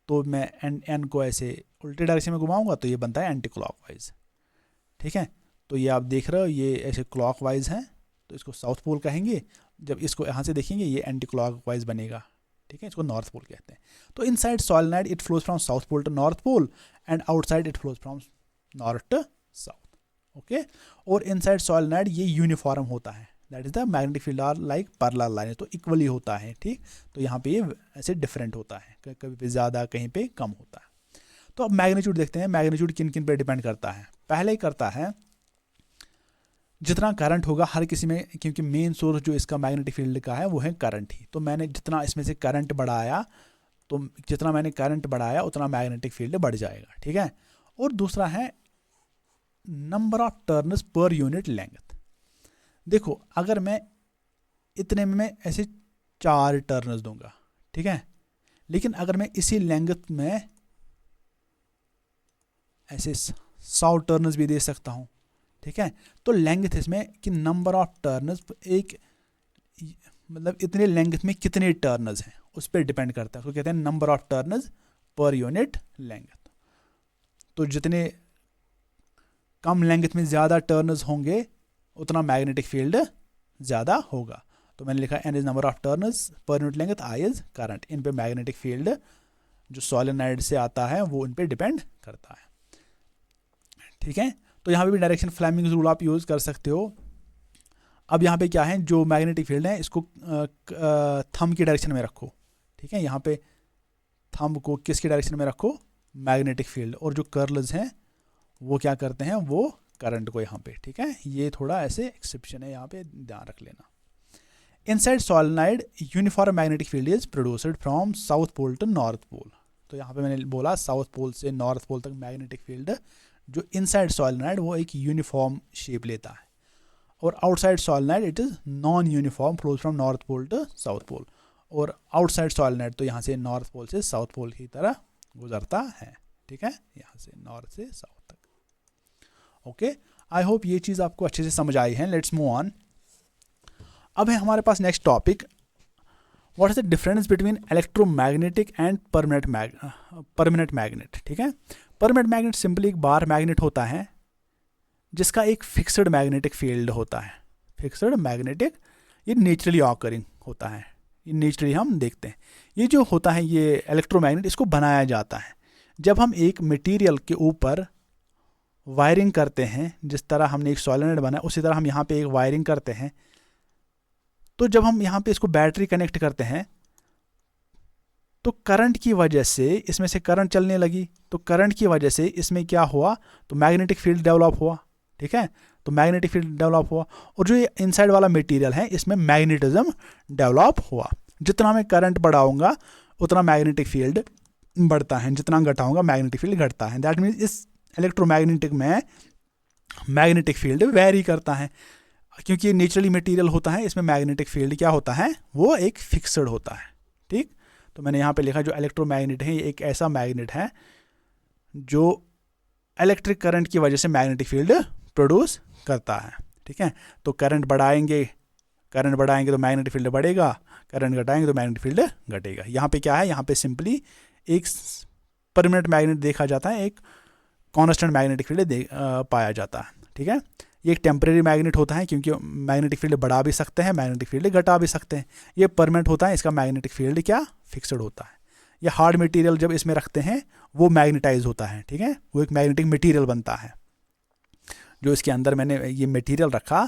तो मैं एन को ऐसे उल्टे डायरेक्शन में घुमाऊंगा, तो ये बनता है एंटी क्लॉकवाइज, ठीक है। तो ये आप देख रहे हो, ये ऐसे क्लॉकवाइज है, तो इसको साउथ पोल कहेंगे। जब इसको यहाँ से देखेंगे, ये एंटी क्लॉकवाइज बनेगा, ठीक है, इसको नॉर्थ पोल कहते हैं। तो inside solenoid it flows from south pole to north pole, and outside it flows from north to south, okay. और इनसाइड सोलेनाइड ये यूनिफॉर्म होता है, that is the magnetic field are like parallel line, तो इक्वली होता है, ठीक। तो यहाँ पे ये ऐसे डिफरेंट होता है, कभी पे ज़्यादा, कहीं पे कम होता है। तो अब मैग्नीट्यूड देखते हैं, मैग्नीट्यूड किन किन पे डिपेंड करता है। पहले करता है जितना करंट होगा हर किसी में, क्योंकि मेन सोर्स जो इसका मैग्नेटिक फील्ड का है वो है करंट ही। तो मैंने जितना इसमें से करंट बढ़ाया, तो जितना मैंने करंट बढ़ाया उतना मैग्नेटिक फील्ड बढ़ जाएगा, ठीक है। और दूसरा है number of turns per unit length. देखो अगर मैं इतने में ऐसे 4 टर्न्स दूंगा, ठीक है, लेकिन अगर मैं इसी लेंथ में ऐसे 100 टर्न्स भी दे सकता हूँ, ठीक है। तो लेंथ इसमें कि नंबर ऑफ टर्न्स, एक मतलब इतने लेंथ में कितने टर्न्स हैं उस पर डिपेंड करता है। उसको कहते हैं number of turns per unit length. तो जितने कम लेंथ में ज़्यादा टर्न्स होंगे उतना मैग्नेटिक फील्ड ज़्यादा होगा। तो मैंने लिखा n is number of turns per unit length, I is current. इन पे मैग्नेटिक फील्ड जो सोलेनॉइड से आता है वो इन पे डिपेंड करता है, ठीक है। तो यहाँ पे भी डायरेक्शन फ्लेमिंग रूल आप यूज़ कर सकते हो। अब यहाँ पे क्या है, जो मैग्नेटिक फील्ड है इसको थंब की डायरेक्शन में रखो, ठीक है। यहाँ पे थंब को किसकी डायरेक्शन में रखो, मैग्नेटिक फील्ड, और जो कर्ल्स हैं वो क्या करते हैं, वो करंट को यहाँ पे, ठीक है। ये थोड़ा ऐसे एक्सेप्शन है, यहाँ पे ध्यान रख लेना। Inside solenoid uniform magnetic field is produced from south pole to north pole. तो यहाँ पे मैंने बोला साउथ पोल से नॉर्थ पोल तक मैग्नेटिक फील्ड जो इनसाइड सोलेनॉइड वो एक यूनिफॉर्म शेप लेता है, और outside solenoid it is non uniform, flows from north pole to south pole. और आउटसाइड सोलेनॉइड तो यहाँ से नॉर्थ पोल से साउथ पोल की तरह गुजरता है, ठीक है, यहाँ से नॉर्थ से साउथ तक। ओके, आई होप ये चीज़ आपको अच्छे से समझ आई है। Let's move on. अब है हमारे पास next topic, what is the difference between electromagnetic and permanent magnet, ठीक है। परमानेंट मैग्नेट सिंपली एक बार मैग्नेट होता है जिसका एक फिक्स्ड मैग्नेटिक फील्ड होता है। फिक्स्ड मैग्नेटिक, ये नेचुरली ऑकरिंग होता है, ये नेचुरली हम देखते हैं। ये जो होता है ये इलेक्ट्रोमैग्नेट, इसको बनाया जाता है जब हम एक मटेरियल के ऊपर वायरिंग करते हैं। जिस तरह हमने एक सोलेनॉइड बनाया उसी तरह हम यहाँ पे एक वायरिंग करते हैं। तो जब हम यहाँ पे इसको बैटरी कनेक्ट करते हैं तो करंट की वजह से इसमें से करंट चलने लगी, तो करंट की वजह से इसमें क्या हुआ, तो मैग्नेटिक फील्ड डेवलप हुआ, ठीक है। तो मैग्नेटिक फील्ड डेवलप हुआ, और जो ये इनसाइड वाला मटेरियल है इसमें मैग्नेटिज्म डेवलप हुआ। जितना मैं करंट बढ़ाऊंगा उतना मैग्नेटिक फील्ड बढ़ता है, जितना घटाऊंगा मैग्नेटिक फील्ड घटता है। दैट मीन्स इस इलेक्ट्रोमैग्नेटिक में मैग्नेटिक फील्ड वेरी करता है, क्योंकि ये नेचुरली मटेरियल होता है, इसमें मैग्नेटिक फील्ड क्या होता है, वो एक फिक्स्ड होता है, ठीक। तो मैंने यहाँ पे लिखा जो इलेक्ट्रोमैग्नेट है ये एक ऐसा मैग्नेट है जो इलेक्ट्रिक करंट की वजह से मैग्नेटिक फील्ड प्रोड्यूस करता है, ठीक है। तो करंट बढ़ाएंगे तो मैग्नेटिक फील्ड बढ़ेगा, करंट घटाएंगे तो मैग्नेटिक फील्ड घटेगा। यहाँ पे क्या है, यहाँ पे सिंपली एक परमानेंट मैग्नेट देखा जाता है, एक कांस्टेंट मैग्नेटिक फील्ड पाया जाता है, ठीक है। ये एक टेम्परेरी मैग्नेट होता है क्योंकि मैग्नेटिक फील्ड बढ़ा भी सकते हैं, मैग्नेटिक फील्ड घटा भी सकते हैं। ये परमानेंट होता है, इसका मैग्नेटिक फील्ड क्या फिक्स्ड होता है। ये हार्ड मटेरियल जब इसमें रखते हैं वो मैग्नेटाइज होता है, ठीक है, वो एक मैग्नेटिक मटेरियल बनता है। जो इसके अंदर मैंने ये मटेरियल रखा,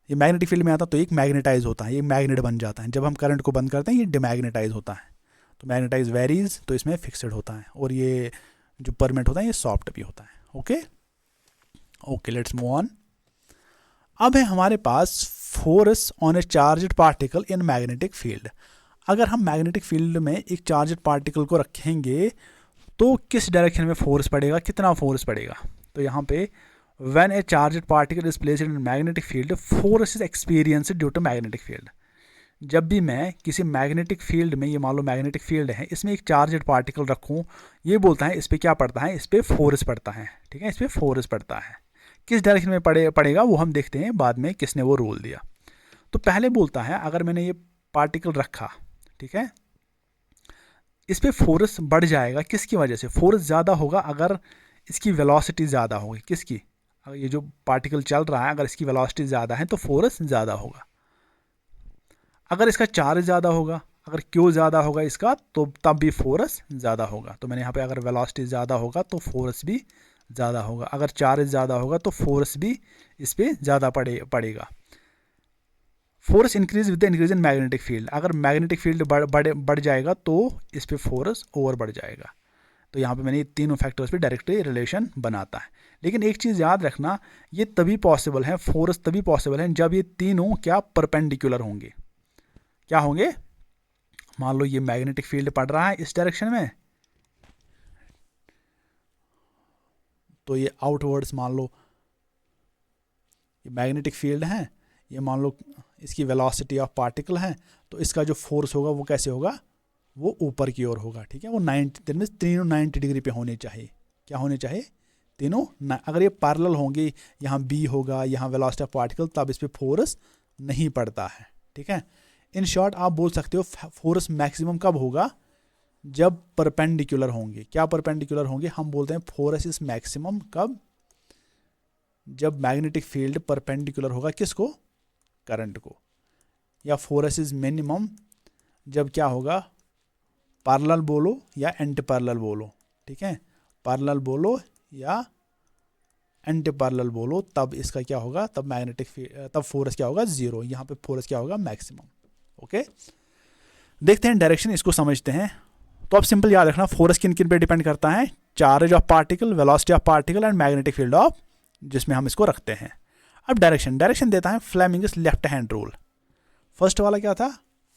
ये मैग्नेटिक फील्ड में आता तो एक मैग्नेटाइज होता है, ये मैग्नेट बन जाता है। जब हम करंट को बंद करते हैं ये डिमैग्नेटाइज होता है, तो मैग्नेटाइज वेरीज, तो इसमें फिक्स्ड होता है। और ये जो परमानेंट होता है ये सॉफ्ट भी होता है। Okay, let's move on. अब है हमारे पास force on a charged particle in magnetic field. अगर हम मैग्नेटिक फील्ड में एक चार्ज्ड पार्टिकल को रखेंगे तो किस डायरेक्शन में फोर्स पड़ेगा, कितना फोर्स पड़ेगा। तो यहाँ पे when a charged particle is placed in magnetic field force is experienced due to magnetic field. जब भी मैं किसी मैग्नेटिक फील्ड में, ये मान लो मैग्नेटिक फील्ड है, इसमें एक चार्ज्ड पार्टिकल रखूँ, ये बोलता है इस पर क्या पड़ता है, इस पर फोर्स पड़ता है, ठीक है, इस पर फोर्स पड़ता है। किस डायरेक्शन में पड़ेगा वो हम देखते हैं बाद में किसने वो रूल दिया। तो पहले बोलता है अगर मैंने ये पार्टिकल रखा, ठीक है, इस पे फोर्स बढ़ जाएगा, किसकी वजह से, फोर्स ज़्यादा होगा अगर इसकी वेलोसिटी ज़्यादा होगी। किसकी, अगर ये जो पार्टिकल चल रहा है अगर इसकी वेलोसिटी ज़्यादा है तो फोर्स ज़्यादा होगा। अगर इसका चार्ज ज़्यादा होगा, अगर क्यू ज़्यादा होगा इसका, तो तब भी फोर्स ज़्यादा होगा। तो मैंने यहाँ पे अगर वेलोसिटी ज़्यादा होगा तो फोर्स भी ज़्यादा होगा, अगर चार्ज ज़्यादा होगा तो फोर्स भी इस पर ज़्यादा पड़ेगा। Force increase with the increase in magnetic field. अगर मैग्नेटिक फील्ड बढ़ जाएगा तो इस पर फोर्स और बढ़ जाएगा। तो यहाँ पे मैंने ये तीनों फैक्टर्स पे डायरेक्टली रिलेशन बनाता है। लेकिन एक चीज़ याद रखना, ये तभी पॉसिबल है, फोर्स तभी पॉसिबल है जब ये तीनों क्या परपेंडिकुलर होंगे। क्या होंगे, मान लो ये मैग्नेटिक फील्ड पड़ रहा है इस डायरेक्शन में, तो ये आउटवर्ड्स मान लो ये मैग्नेटिक फील्ड है, ये मान लो इसकी वेलोसिटी ऑफ पार्टिकल है, तो इसका जो फोर्स होगा वो कैसे होगा, वो ऊपर की ओर होगा, ठीक है। वो 90 तीनों 90 डिग्री पे होने चाहिए। क्या होने चाहिए, तीनों। अगर ये पैरेलल होंगे, यहाँ बी होगा, यहाँ वेलोसिटी ऑफ पार्टिकल, तब इस पर फोर्स नहीं पड़ता है, ठीक है। इन शॉर्ट आप बोल सकते हो फोर्स मैक्सिमम कब होगा, जब परपेंडिकुलर होंगे। क्या परपेंडिकुलर होंगे, हम बोलते हैं फोर्स इज मैक्सिमम कब, जब मैग्नेटिक फील्ड परपेंडिकुलर होगा किसको, करंट को, या फोर्स इज मिनिमम जब क्या होगा, पैरेलल बोलो या एंटी पैरेलल बोलो, ठीक है, पैरेलल बोलो या एंटी पैरेलल बोलो, तब इसका क्या होगा, तब मैग्नेटिक फील्ड, तब फोर्स क्या होगा, जीरो, यहाँ पे फोर्स क्या होगा, मैक्सिमम। ओके, देखते हैं डायरेक्शन, इसको समझते हैं। तो अब सिंपल याद रखना, फोर्स किन किन पे डिपेंड करता है, charge of particle, velocity of particle and magnetic field of, जिसमें हम इसको रखते हैं। अब डायरेक्शन देता है Fleming's left hand rule. First वाला क्या था,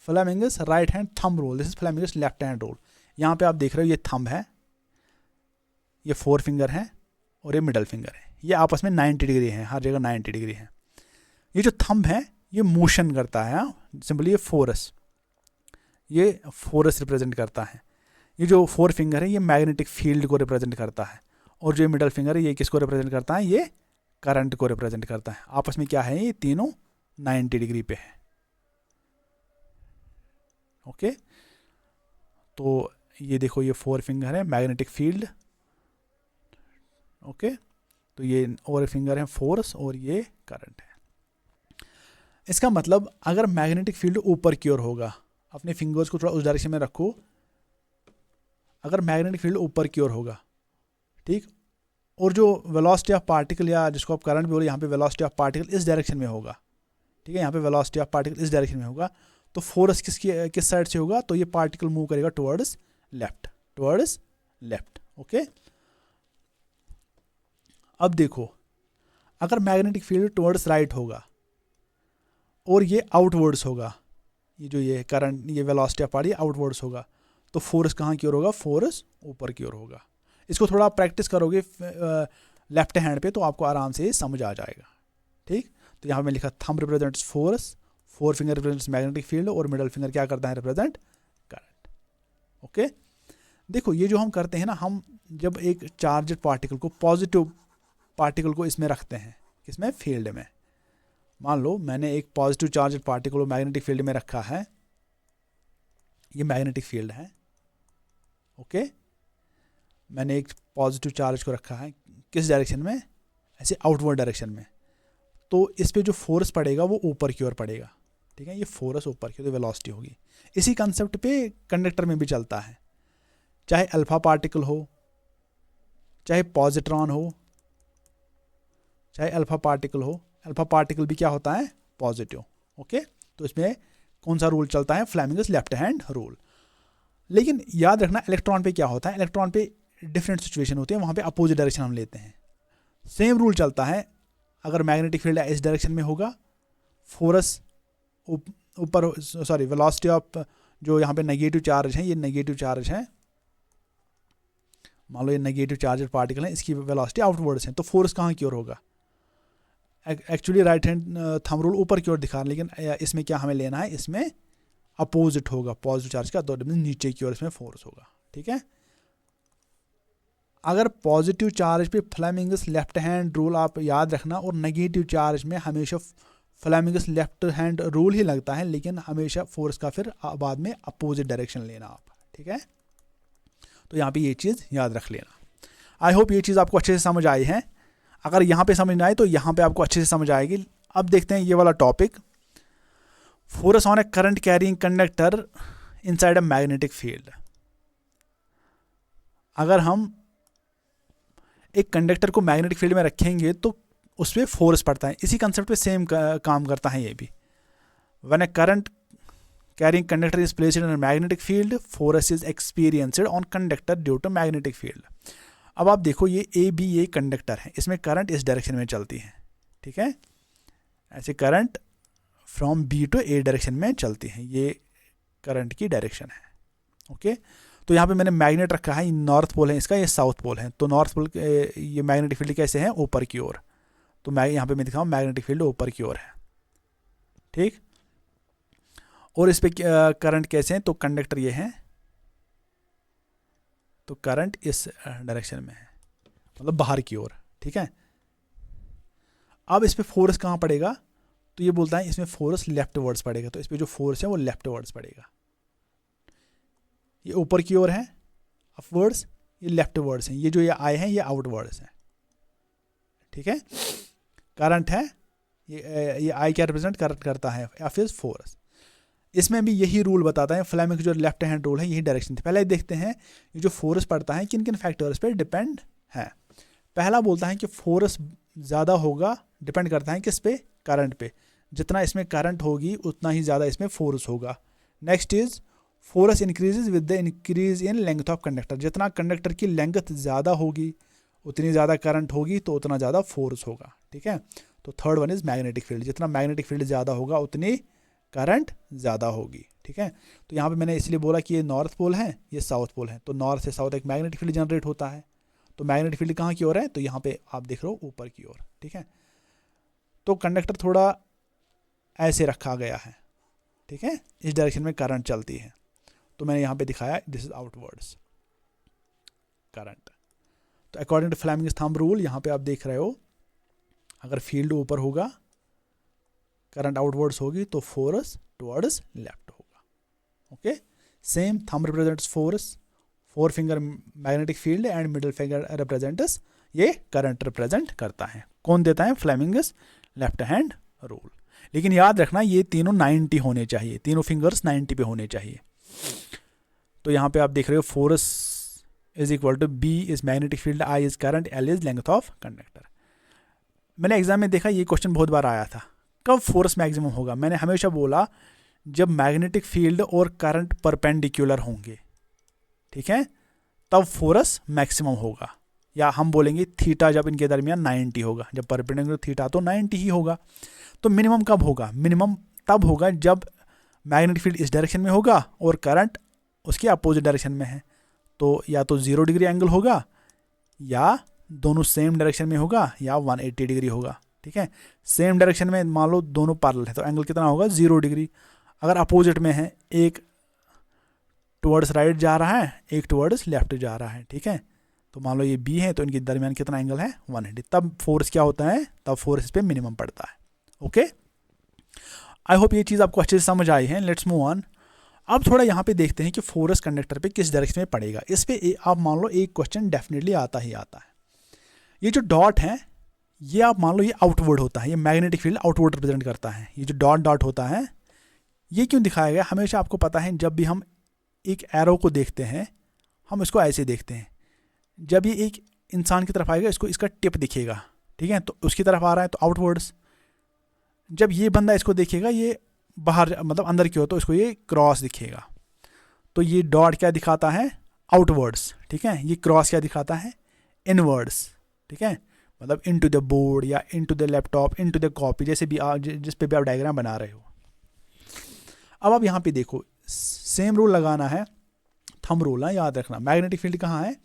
Fleming's right hand thumb rule, this is Fleming's left hand rule. यहाँ पे आप देख रहे हो ये थंब है, ये 4 फिंगर है और ये मिडल फिंगर है, ये आपस में 90 डिग्री है, हर जगह 90 डिग्री है। ये जो थंब है ये मोशन करता है, सिंपली ये फोर्स रिप्रेजेंट करता है। ये जो 4 फिंगर है ये मैग्नेटिक फील्ड को रिप्रेजेंट करता है, और जो मिडल फिंगर है ये किसको रिप्रेजेंट करता है, ये करंट को रिप्रेजेंट करता है। आपस में क्या है, ये तीनों 90 डिग्री पे है। ओके, तो ये देखो ये 4 फिंगर है मैग्नेटिक फील्ड, ओके, तो ये और फिंगर है फोर्स और ये करंट है। इसका मतलब अगर मैग्नेटिक फील्ड ऊपर की ओर होगा, अपने फिंगर्स को थोड़ा उस डायरेक्शन में रखो, अगर मैग्नेटिक फील्ड ऊपर की ओर होगा, ठीक, और जो वेलोसिटी ऑफ पार्टिकल या जिसको आप करंट भी बोलो, यहाँ पे वेलोसिटी ऑफ पार्टिकल इस डायरेक्शन में होगा, ठीक है, यहाँ पे वेलोसिटी ऑफ पार्टिकल इस डायरेक्शन में होगा, तो फोर्स किस साइड से होगा, तो ये पार्टिकल मूव करेगा टुवर्ड्स लेफ्ट। ओके, अब देखो अगर मैग्नेटिक फील्ड टुवर्ड्स राइट होगा और ये आउटवर्ड्स होगा, ये जो ये करंट, ये वेलोसिटी ऑफ पार्टिकल आउटवर्ड्स होगा, तो फोर्स कहाँ की ओर होगा, फोर्स ऊपर की ओर होगा। इसको थोड़ा प्रैक्टिस करोगे लेफ्ट हैंड पे तो आपको आराम से समझ आ जाएगा, ठीक। तो यहाँ पे मैं लिखा thumb represents force, 4 finger represents magnetic field और मिडल फिंगर क्या करता है, रिप्रेजेंट करंट। ओके, देखो ये जो हम करते हैं ना, हम जब एक चार्जड पार्टिकल को, पॉजिटिव पार्टिकल को इसमें रखते हैं, किसमें, फील्ड में, मान लो मैंने एक पॉजिटिव चार्जड पार्टिकल को मैग्नेटिक फील्ड में रखा है, ये मैग्नेटिक फील्ड है, ओके, मैंने एक पॉजिटिव चार्ज को रखा है किस डायरेक्शन में, ऐसे आउटवर्ड डायरेक्शन में, तो इस पे जो फोर्स पड़ेगा वो ऊपर की ओर पड़ेगा, ठीक है, ये फोर्स ऊपर की ओर, वेलोसिटी होगी। इसी कंसेप्ट पे कंडक्टर में भी चलता है, चाहे अल्फा पार्टिकल हो, चाहे पॉजिट्रॉन हो, चाहे अल्फा पार्टिकल हो, अल्फा पार्टिकल भी क्या होता है, पॉजिटिव। ओके, तो इसमें कौन सा रूल चलता है, फ्लेमिंग्स लेफ्ट हैंड रूल। लेकिन याद रखना इलेक्ट्रॉन पे क्या होता है, इलेक्ट्रॉन पे डिफरेंट सिचुएशन होती है, वहाँ पे अपोजिट डायरेक्शन हम लेते हैं। सेम रूल चलता है, अगर मैग्नेटिक फील्ड इस डायरेक्शन में होगा, फोर्स ऊपर, सॉरी वेलोसिटी ऑफ, जो यहाँ पे नेगेटिव चार्ज है, ये नेगेटिव चार्ज है, मान लो ये नेगेटिव चार्ज पार्टिकल है, इसकी वेलोसिटी आउटवर्ड्स है, तो फोर्स कहाँ की ओर होगा, actually right hand thumb rule ऊपर की ओर दिखा, लेकिन इसमें क्या हमें लेना है, इसमें अपोजिट होगा पॉजिटिव चार्ज का, तो नीचे की ओर इसमें फोर्स होगा, ठीक है। अगर पॉजिटिव चार्ज पे फ्लेमिंग्स लेफ्ट हैंड रूल आप याद रखना, और नेगेटिव चार्ज में हमेशा फ्लेमिंग्स लेफ्ट हैंड रूल ही लगता है, लेकिन हमेशा फोर्स का फिर बाद में अपोजिट डायरेक्शन लेना आप, ठीक है। तो यहाँ पे ये चीज़ याद रख लेना। आई होप ये चीज़ आपको अच्छे से समझ आई है। अगर यहाँ पे समझ ना आए तो यहाँ पे आपको अच्छे से समझ आएगी। अब देखते हैं ये वाला topic, force on A current carrying conductor inside a magnetic field. अगर हम एक कंडक्टर को मैग्नेटिक फील्ड में रखेंगे तो उस पर फोर्स पड़ता है, इसी कंसेप्ट पे सेम काम करता है ये भी। When a current carrying conductor is placed in a magnetic field, force is experienced on conductor due to magnetic field. अब आप देखो ये ए बी ये कंडक्टर है, इसमें करंट इस डायरेक्शन में चलती है, ठीक है, ऐसे current from B to A direction में चलती है, ये करंट की डायरेक्शन है। ओके, तो यहाँ पे मैंने मैग्नेट रखा है, ये नॉर्थ पोल है इसका, ये साउथ पोल है, तो नॉर्थ पोल ये मैग्नेटिक फील्ड कैसे है, ऊपर की ओर, तो मैं यहाँ पे मैं दिखाऊँ मैग्नेटिक फील्ड ऊपर की ओर है, ठीक। और इस पे करंट कैसे हैं, तो कंडक्टर ये है, तो करंट इस डायरेक्शन में है, मतलब बाहर की ओर, ठीक है। अब इस पे फोर्स कहाँ पड़ेगा, तो ये बोलता है इसमें फोर्स लेफ्ट वर्ड्स पड़ेगा, तो इस पे जो फोर्स है वो लेफ्ट वर्ड्स पड़ेगा। ये ऊपर की ओर है अपवर्ड्स, ये लेफ्ट वर्ड्स हैं, ये जो ये आए हैं ये आउटवर्ड्स हैं, ठीक है। करंट है, ये आई क्या रिप्रेजेंट करता है, एफ इज फोर्स। इसमें भी यही रूल बताता है, फ्लेमिंग जो लेफ्ट हैंड रूल है यही डायरेक्शन थी। पहले देखते हैं ये जो फोर्स पड़ता है किन किन फैक्टर्स पे डिपेंड है। पहला बोलता है कि फोर्स ज़्यादा होगा, डिपेंड करता है किस पे, करंट पे। जितना इसमें करंट होगी उतना ही ज़्यादा इसमें फोर्स होगा। Next is force increases with the increase in length of conductor. जितना कंडक्टर की लेंथ ज़्यादा होगी उतनी ज़्यादा करंट होगी तो उतना ज़्यादा फोर्स होगा, ठीक है। तो third one is magnetic field. जितना मैग्नेटिक फील्ड ज़्यादा होगा उतनी करंट ज़्यादा होगी, ठीक है। तो यहाँ पे मैंने इसलिए बोला कि ये नॉर्थ पोल है, ये साउथ पोल है, तो नॉर्थ से साउथ एक मैग्नेटिक फील्ड जनरेट होता है। तो मैग्नेटिक फील्ड कहाँ की ओर है, तो यहाँ पे आप देख रहे हो ऊपर की ओर, ठीक है। तो कंडक्टर थोड़ा ऐसे रखा गया है, ठीक है, इस डायरेक्शन में करंट चलती है। तो मैंने यहाँ पे दिखाया दिस इज आउटवर्ड्स करंट। तो according to Fleming's thumb rule यहाँ पे आप देख रहे हो, अगर फील्ड ऊपर होगा करंट आउटवर्ड्स होगी तो फोर्स टुवर्ड्स लेफ्ट होगा, okay. Same thumb represents force, four finger magnetic field and middle finger represents ये करंट रिप्रेजेंट करता है। कौन देता है, फ्लेमिंग्स लेफ्ट हैंड रूल। लेकिन याद रखना ये तीनों 90 होने चाहिए, तीनों फिंगर्स 90 पे होने चाहिए। तो यहाँ पे आप देख रहे हो force is equal to B is magnetic field, I is current, L is length of conductor. मैंने एग्जाम में देखा ये क्वेश्चन बहुत बार आया था, कब फोर्स मैक्सिमम होगा। मैंने हमेशा बोला जब मैग्नेटिक फील्ड और करंट परपेंडिकुलर होंगे, ठीक है, तब फोर्स मैक्सिमम होगा। या हम बोलेंगे थीटा जब इनके दरमियान 90 होगा, जब परपेंडिकुलर थीटा तो 90 ही होगा। तो मिनिमम कब होगा, मिनिमम तब होगा जब मैग्नेटिक फील्ड इस डायरेक्शन में होगा और करंट उसके अपोजिट डायरेक्शन में है। तो या तो 0 डिग्री एंगल होगा, या दोनों सेम डायरेक्शन में होगा, या 180 डिग्री होगा, ठीक है। सेम डायरेक्शन में मान लो दोनों पैरेलल है तो एंगल कितना होगा, 0 डिग्री। अगर अपोजिट में है, एक टुवर्ड्स राइट जा रहा है, एक टुवर्ड्स लेफ्ट जा रहा है, ठीक है, तो मान लो ये बी है तो इनके दरमियान कितना एंगल है, 180। तब फोर्स क्या होता है, तब फोर्स इस पर मिनिमम पड़ता है, ओके। आई होप ये चीज़ आपको अच्छे से समझ आई है। Let's move on. अब थोड़ा यहाँ पे देखते हैं कि फोर्स कंडक्टर पे किस डायरेक्शन में पड़ेगा। इस पे आप मान लो एक क्वेश्चन डेफिनेटली आता ही आता है। ये जो डॉट है ये आप मान लो ये आउटवर्ड होता है, ये मैग्नेटिक फील्ड आउटवर्ड रिप्रेजेंट करता है। ये जो डॉट डॉट होता है ये क्यों दिखाया गया, हमेशा आपको पता है जब भी हम एक एरो को देखते हैं हम इसको ऐसे देखते हैं। जब ये एक इंसान की तरफ आएगा इसको इसका टिप दिखेगा, ठीक है, तो उसकी तरफ आ रहा है तो आउटवर्ड्स। जब ये बंदा इसको देखेगा ये बाहर मतलब अंदर की ओर तो इसको ये क्रॉस दिखेगा। तो ये डॉट क्या दिखाता है, आउटवर्ड्स, ठीक है। ये क्रॉस क्या दिखाता है, इनवर्ड्स, ठीक है, मतलब इनटू द बोर्ड या into the laptop, into the copy, जैसे भी जिस पे भी आप डायग्राम बना रहे हो। अब आप यहाँ पे देखो सेम रूल लगाना है, थंब रूल है, याद रखना। मैग्नेटिक फील्ड कहाँ है,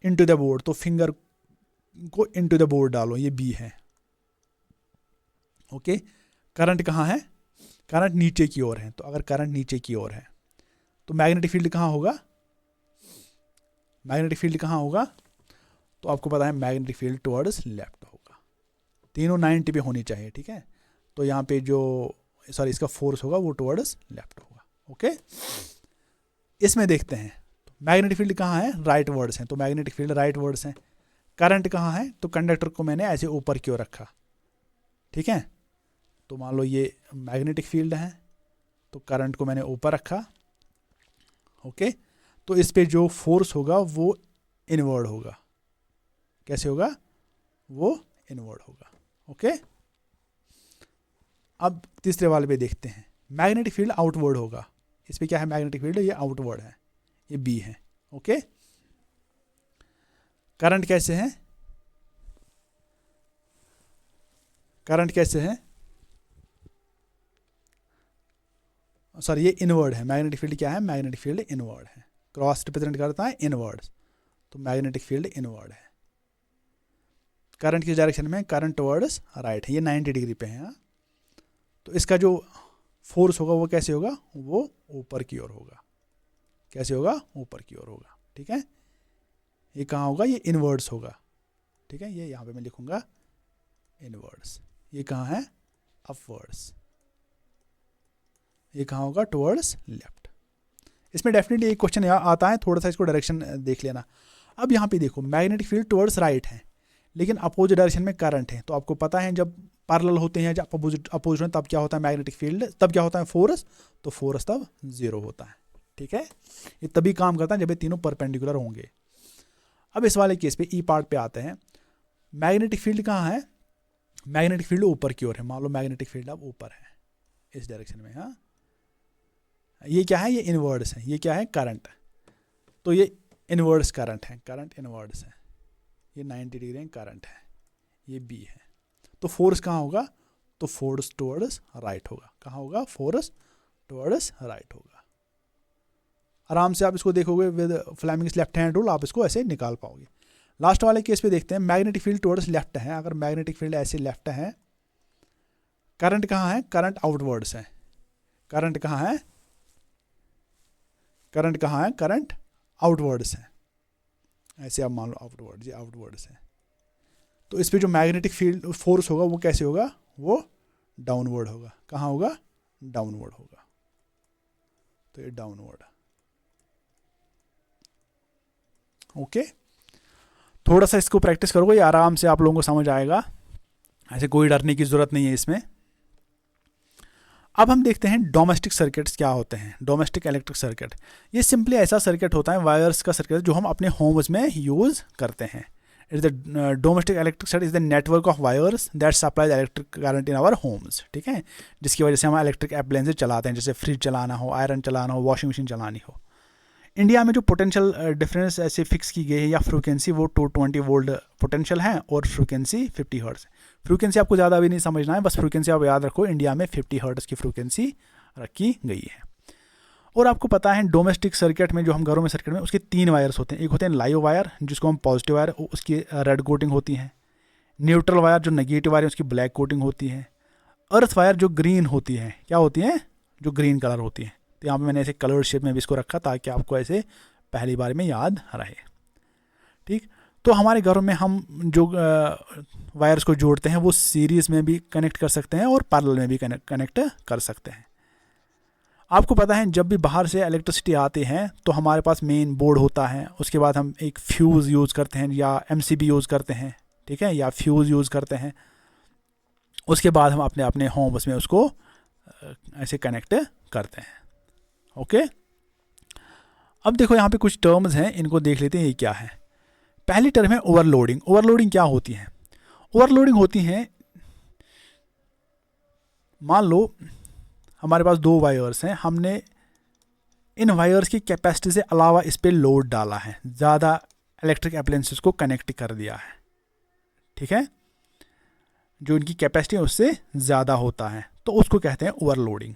इनटू द बोर्ड, तो फिंगर को इनटू द बोर्ड डालो, ये बी है, ओके। करंट कहाँ है, करंट नीचे की ओर है, तो अगर करंट नीचे की ओर है तो मैग्नेटिक फील्ड कहाँ होगा, मैग्नेटिक फील्ड कहाँ होगा, तो आपको पता है मैग्नेटिक फील्ड टुवर्ड्स लेफ्ट होगा। तीनों 90 पे होनी चाहिए, ठीक है। तो यहाँ पे जो सॉरी इसका फोर्स होगा वो टुवर्ड्स लेफ्ट होगा, ओके। इसमें देखते हैं तो मैग्नेटिक फील्ड कहाँ है, राइट वर्ड्स हैं, तो मैग्नेटिक फील्ड राइट वर्ड्स हैं। करंट कहाँ है, तो कंडक्टर को मैंने ऐसे ऊपर की ओर रखा, ठीक है। तो मान लो ये मैग्नेटिक फील्ड है तो करंट को मैंने ऊपर रखा, ओके। तो इस पे जो फोर्स होगा वो इनवर्ड होगा। कैसे होगा, वो इनवर्ड होगा, ओके। अब तीसरे वाले पे देखते हैं, मैग्नेटिक फील्ड आउटवर्ड होगा। इस पे क्या है, मैग्नेटिक फील्ड ये आउटवर्ड है, ये बी है, ओके। करंट कैसे है, करंट कैसे है, सॉरी ये इनवर्ड है। मैग्नेटिक फील्ड क्या है, मैग्नेटिक फील्ड इनवर्ड है, क्रॉस रिप्रेजेंट करता है इनवर्ड, तो मैग्नेटिक फील्ड इनवर्ड है। करंट किस डायरेक्शन में, करंट टुवर्ड्स राइट है, ये 90 डिग्री पे है। तो इसका जो फोर्स होगा वो कैसे होगा, वो ऊपर की ओर होगा। कैसे होगा, ऊपर की ओर होगा, ठीक है। ये कहाँ होगा, ये इनवर्ड्स होगा, ठीक है। ये यहाँ पे मैं लिखूंगा इनवर्ड्स। ये कहाँ है, अपवर्ड्स। ये कहाँ होगा, टुवर्ड्स लेफ्ट। इसमें डेफिनेटली एक क्वेश्चन आता है, थोड़ा सा इसको डायरेक्शन देख लेना। अब यहाँ पे देखो मैग्नेटिक फील्ड टुवर्ड्स राइट है, लेकिन अपोजिट डायरेक्शन में करंट है। तो आपको पता है जब पैरेलल होते हैं, जब अपोजिट तब क्या होता है मैग्नेटिक फील्ड, तब क्या होता है फोर्स, तो फोर्स तब 0 होता है। ठीक है, ये तभी काम करता है जब ये तीनों परपेंडिकुलर होंगे। अब इस वाले केस पे ई पार्ट पे आते हैं। मैग्नेटिक फील्ड कहाँ है, मैग्नेटिक फील्ड ऊपर की ओर है। मान लो मैग्नेटिक फील्ड अब ऊपर है इस डायरेक्शन में। हाँ, ये क्या है, ये इनवर्ड्स है। ये क्या है, करंट। तो ये इनवर्ड्स करंट है, करंट इनवर्ड्स है। ये 90 डिग्री करंट है, ये बी है। तो फोर्स कहाँ होगा, तो फोर्स टुवर्ड्स राइट होगा। कहाँ होगा, फोर्स टुवर्ड्स राइट होगा। आराम से आप इसको देखोगे with Fleming's left hand rule, आप इसको ऐसे निकाल पाओगे। लास्ट वाले केस पे देखते हैं, मैग्नेटिक फील्ड टुवर्ड्स लेफ्ट है। अगर मैग्नेटिक फील्ड ऐसे लेफ्ट है, करंट कहाँ है, करंट आउटवर्ड्स है। करंट कहाँ है, करंट कहाँ है, करंट आउटवर्ड्स है। ऐसे आप मान लो आउटवर्ड्स, ये आउटवर्ड्स है। तो इस पे जो मैग्नेटिक फील्ड फोर्स होगा वो कैसे होगा, वो डाउनवर्ड होगा। कहाँ होगा, डाउनवर्ड होगा। तो ये डाउनवर्ड। ओके, थोड़ा सा इसको प्रैक्टिस करोगे, ये आराम से आप लोगों को समझ आएगा। ऐसे कोई डरने की ज़रूरत नहीं है इसमें। अब हम देखते हैं डोमेस्टिक सर्किट्स क्या होते हैं। डोमेस्टिक इलेक्ट्रिक सर्किट, ये सिंपली ऐसा सर्किट होता है, वायर्स का सर्किट जो हम अपने होम्स में यूज़ करते हैं। It is the domestic electric circuit is the network of wires that supplies electric current in our homes. ठीक है, जिसकी वजह से हम इलेक्ट्रिक अप्लायंसेज चलाते हैं, जैसे फ्रिज चलाना हो, आयरन चलाना हो, वॉशिंग मशीन चलानी हो। इंडिया में जो पोटेंशियल डिफरेंस ऐसे फिक्स की गई है या फ्रीक्वेंसी, वो 220 वोल्ट पोटेंशियल है और फ्रीक्वेंसी 50 हर्ट्ज। फ्रीक्वेंसी आपको ज़्यादा भी नहीं समझना है, बस फ्रीक्वेंसी आप याद रखो, इंडिया में 50 हर्ट्ज की फ्रीक्वेंसी रखी गई है। और आपको पता है डोमेस्टिक सर्किट में, जो हम घरों में सर्किट में, उसके 3 वायर्स होते हैं। एक होते हैं लाइव वायर, जिसको हम पॉजिटिव वायर, उसकी रेड कोटिंग होती है। न्यूट्रल वायर जो नेगेटिव वायर है, उसकी ब्लैक कोटिंग होती है। अर्थ वायर जो ग्रीन होती है, क्या होती है, जो ग्रीन कलर होती है। तो यहाँ पे मैंने ऐसे कलर शेप में भी इसको रखा ताकि आपको ऐसे पहली बार में याद रहे। ठीक, तो हमारे घरों में हम जो वायर्स को जोड़ते हैं वो सीरीज़ में भी कनेक्ट कर सकते हैं और पैरेलल में भी कनेक्ट कर सकते हैं। आपको पता है जब भी बाहर से इलेक्ट्रिसिटी आती है तो हमारे पास मेन बोर्ड होता है, उसके बाद हम एक फ्यूज़ यूज़ करते हैं या एमसीबी यूज़ करते हैं। ठीक है, या फ्यूज़ यूज़ करते हैं। उसके बाद हम अपने अपने होम्स में उसको ऐसे कनेक्ट करते हैं। ओके, अब देखो यहाँ पे कुछ टर्म्स हैं, इनको देख लेते हैं ये क्या है। पहली टर्म है ओवरलोडिंग। ओवरलोडिंग क्या होती है, ओवरलोडिंग होती है, मान लो हमारे पास 2 वायर्स हैं, हमने इन वायर्स की कैपेसिटी से अलावा इस पर लोड डाला है, ज़्यादा इलेक्ट्रिक अप्लायंसेस को कनेक्ट कर दिया है। ठीक है, जो इनकी कैपेसिटी है उससे ज़्यादा होता है, तो उसको कहते हैं overloading.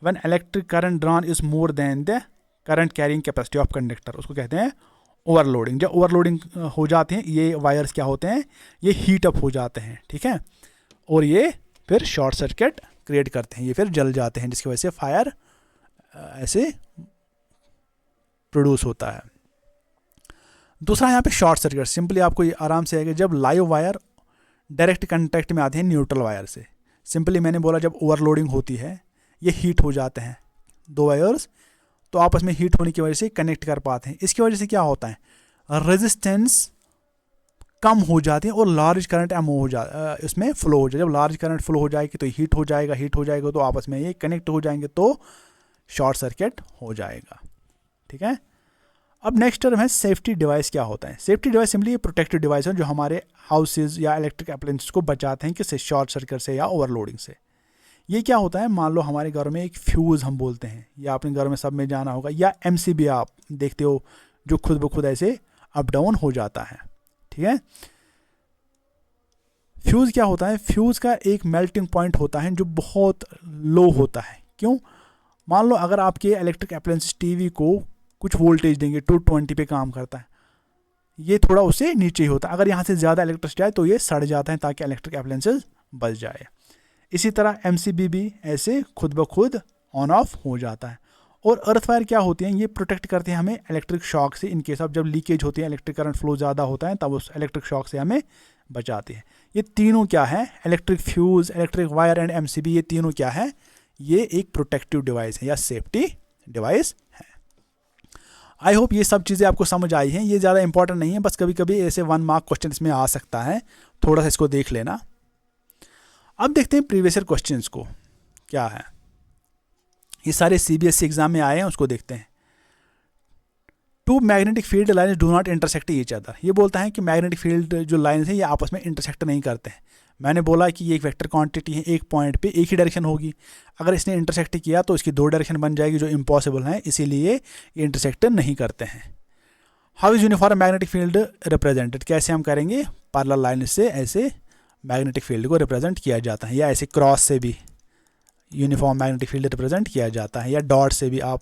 When electric current drawn is more than the current carrying capacity of conductor, उसको कहते हैं ओवरलोडिंग। जब ओवरलोडिंग हो जाते हैं, ये वायर्स क्या होते हैं, ये हीट अप हो जाते हैं। ठीक है, और ये फिर शॉर्ट सर्किट क्रिएट करते हैं, ये फिर जल जाते हैं, जिसकी वजह से फायर ऐसे प्रोड्यूस होता है। दूसरा यहाँ पे शॉर्ट सर्किट, सिंपली आपको ये आराम से आएगा, जब लाइव वायर डायरेक्ट कांटेक्ट में आते हैं न्यूट्रल वायर से। सिंपली मैंने बोला जब ओवरलोडिंग होती है, ये हीट हो जाते हैं 2 वायर्स, तो आपस में हीट होने की वजह से कनेक्ट कर पाते हैं। इसकी वजह से क्या होता है, रेजिस्टेंस कम हो जाती है और लार्ज करंट इसमें फ्लो हो जाए। जब लार्ज करंट फ्लो हो जाएगी तो हीट हो जाएगा तो आपस में ये कनेक्ट हो जाएंगे, तो शॉर्ट सर्किट हो जाएगा। ठीक है, अब नेक्स्ट टर्म है सेफ्टी डिवाइस। क्या होता है safety device, simply protective device है जो हमारे हाउसेज या इलेक्ट्रिक अप्लायंसेस को बचाते हैं किससे, शॉर्ट सर्किट से या ओवरलोडिंग से। ये क्या होता है, मान लो हमारे घर में एक फ्यूज़ हम बोलते हैं, या अपने घर में सब में जाना होगा, या एमसीबी आप देखते हो जो खुद ब खुद ऐसे अप डाउन हो जाता है। ठीक है, फ्यूज़ क्या होता है, फ्यूज़ का एक मेल्टिंग पॉइंट होता है जो बहुत लो होता है। क्यों, मान लो अगर आपके इलेक्ट्रिक अप्लायंसेस टीवी को कुछ वोल्टेज देंगे, 220 पे काम करता है, ये थोड़ा उससे नीचे ही होता है। अगर यहाँ से ज़्यादा इलेक्ट्रिसिटी आए तो ये सड़ जाता है ताकि इलेक्ट्रिक अप्लायंसेस बच जाए। इसी तरह एमसीबी भी ऐसे खुद ब खुद ऑन ऑफ हो जाता है। और अर्थ वायर क्या होती हैं, ये प्रोटेक्ट करते हैं हमें इलेक्ट्रिक शॉक से। इनकेस ऑफ जब लीकेज होती है, इलेक्ट्रिक करंट फ्लो ज़्यादा होता है, तब उस इलेक्ट्रिक शॉक से हमें बचाते हैं। ये तीनों क्या है, electric fuse, electric wire and MCB, ये तीनों क्या है, ये एक प्रोटेक्टिव डिवाइस है या सेफ्टी डिवाइस है। आई होप ये सब चीज़ें आपको समझ आई हैं। ये ज़्यादा इंपॉर्टेंट नहीं है, बस कभी कभी ऐसे 1 मार्क क्वेश्चन इसमें आ सकता है, थोड़ा सा इसको देख लेना। अब देखते हैं प्रीवियस ईयर क्वेश्चंस को क्या है। ये सारे CBSE एग्जाम में आए हैं, उसको देखते हैं। 2 magnetic field lines do not intersect each other. ये बोलता है कि मैग्नेटिक फील्ड जो लाइन्स हैं ये आपस में इंटरसेक्ट नहीं करते हैं। मैंने बोला कि ये एक वेक्टर क्वांटिटी है, एक पॉइंट पे एक ही डायरेक्शन होगी। अगर इसने इंटरसेक्ट किया तो इसकी 2 डायरेक्शन बन जाएगी जो इम्पॉसिबल है, इसीलिए ये इंटरसेक्ट नहीं करते हैं। How is uniform magnetic field represented? कैसे हम करेंगे? पैरेलल लाइन से ऐसे मैग्नेटिक फील्ड को रिप्रेजेंट किया जाता है, या ऐसे क्रॉस से भी यूनिफॉर्म मैग्नेटिक फील्ड रिप्रेजेंट किया जाता है, या डॉट से भी आप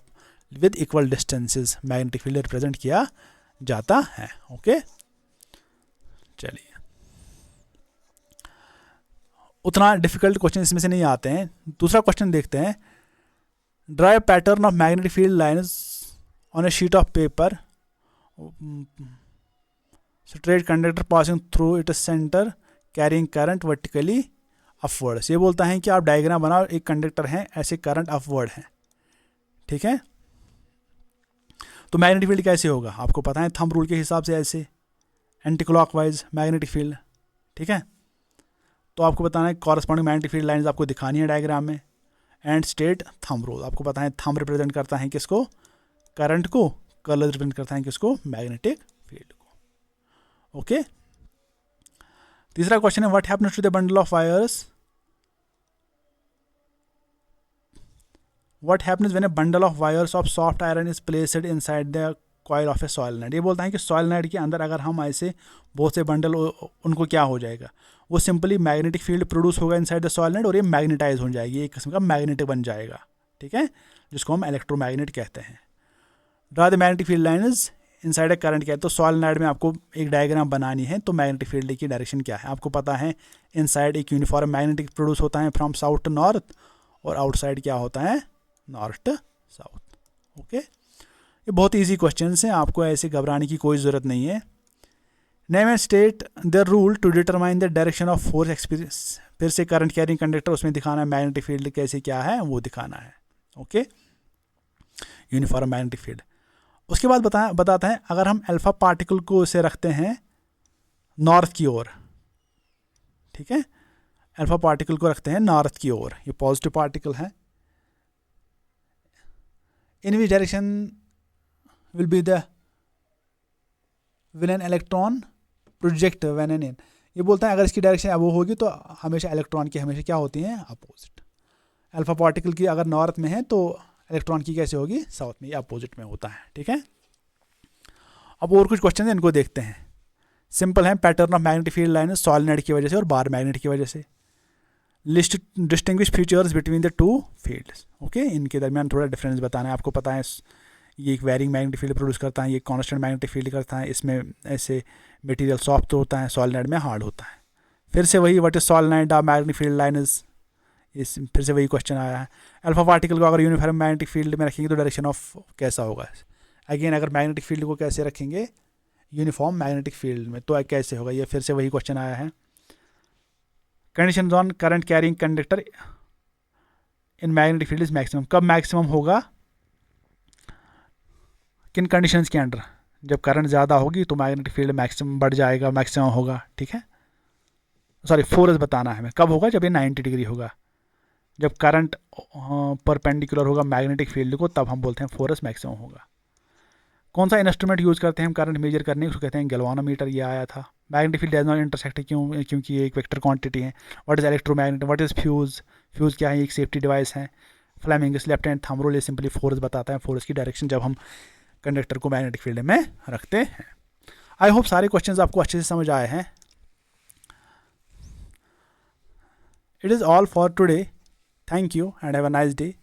with equal distances magnetic field represent किया जाता है। ओके, चलिए, उतना डिफिकल्ट क्वेश्चन इसमें से नहीं आते हैं। दूसरा क्वेश्चन देखते हैं। Draw a pattern of magnetic field lines on a sheet of paper, straight conductor passing through it centre carrying current vertically upwards. ये बोलता है कि आप डायग्राम बनाओ, एक कंडक्टर है, ऐसे करंट अपवर्ड है, ठीक है। तो मैग्नेटिक फील्ड कैसे होगा? आपको पता है थंब रूल के हिसाब से ऐसे एंटी क्लॉकवाइज मैग्नेटिक फील्ड, ठीक है। तो आपको बताना है कॉरस्पॉन्डिंग मैग्नेटिक फील्ड लाइंस आपको दिखानी है डायग्राम में। एंड स्टेट थंब रूल, आपको पता है थंब रिप्रेजेंट करता है किसको? करंट को। कलर रिप्रेजेंट करता है किसको? मैग्नेटिक फील्ड को। ओके, तीसरा क्वेश्चन है what happens to the bundle of wires, what happens when a bundle of wires of soft iron is placed inside the coil of a solenoid. ये बोलता है कि सॉइल नेट के अंदर अगर हम ऐसे बहुत से बंडल, उनको क्या हो जाएगा? वो सिंपली मैग्नेटिक फील्ड प्रोड्यूस होगा इनसाइड द सॉइल नेट और ये मैग्नेटाइज हो जाएगी, एक किस्म का मैग्नेटिक बन जाएगा, ठीक है, जिसको हम इलेक्ट्रोमैग्नेट कहते हैं। Draw the magnetic field lines inside a current क्या है? तो सॉइल नेट में आपको एक डायग्राम बनानी है, तो मैग्नेटिक फील्ड की डायरेक्शन क्या है? आपको पता है इनसाइड एक यूनिफॉर्म मैग्नेटिक प्रोड्यूस होता है फ्रॉम साउथ टू नॉर्थ, और आउटसाइड क्या होता है? North to south. ओके, ये बहुत ईजी क्वेश्चन हैं, आपको ऐसे घबराने की कोई ज़रूरत नहीं है। Name and state the rule to determine the direction of force experience. फिर से करंट कैरिंग कंडक्टर, उसमें दिखाना है मैग्नेटिक फील्ड कैसे क्या है वो दिखाना है। Okay, uniform magnetic field. उसके बाद बताता है अगर हम अल्फा पार्टिकल को उसे रखते हैं नॉर्थ की ओर, ठीक है, अल्फा पार्टिकल को रखते हैं नॉर्थ की ओर, ये पॉजिटिव पार्टिकल है, in which direction will be the when an electron project when an in. ये बोलता है अगर इसकी डायरेक्शन अब वो होगी तो हमेशा इलेक्ट्रॉन की हमेशा क्या होती हैं? अपोजिट। अल्फा पार्टिकल की अगर नॉर्थ में है तो इलेक्ट्रॉन की कैसे होगी? साउथ में, या अपोजिट में होता है, ठीक है। अब और कुछ क्वेश्चन हैं, इनको देखते हैं। सिंपल है, pattern of magnetic field line solid net की वजह से और बार मैग्नेट की वजह से। List distinguish features between the two fields. Okay, इनके दरमियान थोड़ा डिफरेंस बताना है। आपको पता है ये एक वेरिंग मैग्नेटिक फील्ड प्रोड्यूस करता है, ये कांस्टेंट मैग्नेटिक फील्ड करता है। इसमें ऐसे मटेरियल सॉफ्ट होता है, सॉलिड नेट में हार्ड होता है। फिर से वही what is solid net of magnetic field line is, इस फिर से वही क्वेश्चन आया है। अल्फा पार्टिकल को अगर यूनिफॉर्म मैग्नेटिक फील्ड में रखेंगे तो डायरेक्शन ऑफ कैसा होगा? अगेन अगर मैग्नेटिक फील्ड को कैसे रखेंगे? यूनिफॉर्म मैग्नेटिक फील्ड में, तो कैसे होगा? ये फिर से वही क्वेश्चन आया है। Condition on current carrying conductor in magnetic field is maximum. कब मैक्सिमम होगा? किन कंडीशंस के अंडर? जब करंट ज़्यादा होगी तो मैग्नेटिक फील्ड मैक्सिमम बढ़ जाएगा, मैक्सिमम होगा, ठीक है। सॉरी, फोर्स बताना है हमें, कब होगा? जब ये 90 डिग्री होगा, जब करंट परपेंडिकुलर होगा मैग्नेटिक फील्ड को, तब हम बोलते हैं फोर्स मैक्सिमम होगा। कौन सा इंस्ट्रूमेंट यूज़ करते हैं हम करंट मेजर करने, उसको कहते हैं गैल्वानोमीटर। ये आया था। Magnetic field does not intersect, क्योंकि ये एक वेक्टर क्वांटिटी है। What is electromagnet, what is fuse, fuse क्या है? एक सेफ्टी डिवाइस है। Fleming's left hand thumb rule, ये सिंपली फोर्स बताता है, फोर्स की डायरेक्शन जब हम कंडक्टर को मैग्नेटिक फील्ड में रखते हैं। आई होप सारे क्वेश्चंस आपको अच्छे से समझ आए हैं। It is all for today. Thank you and have a nice day.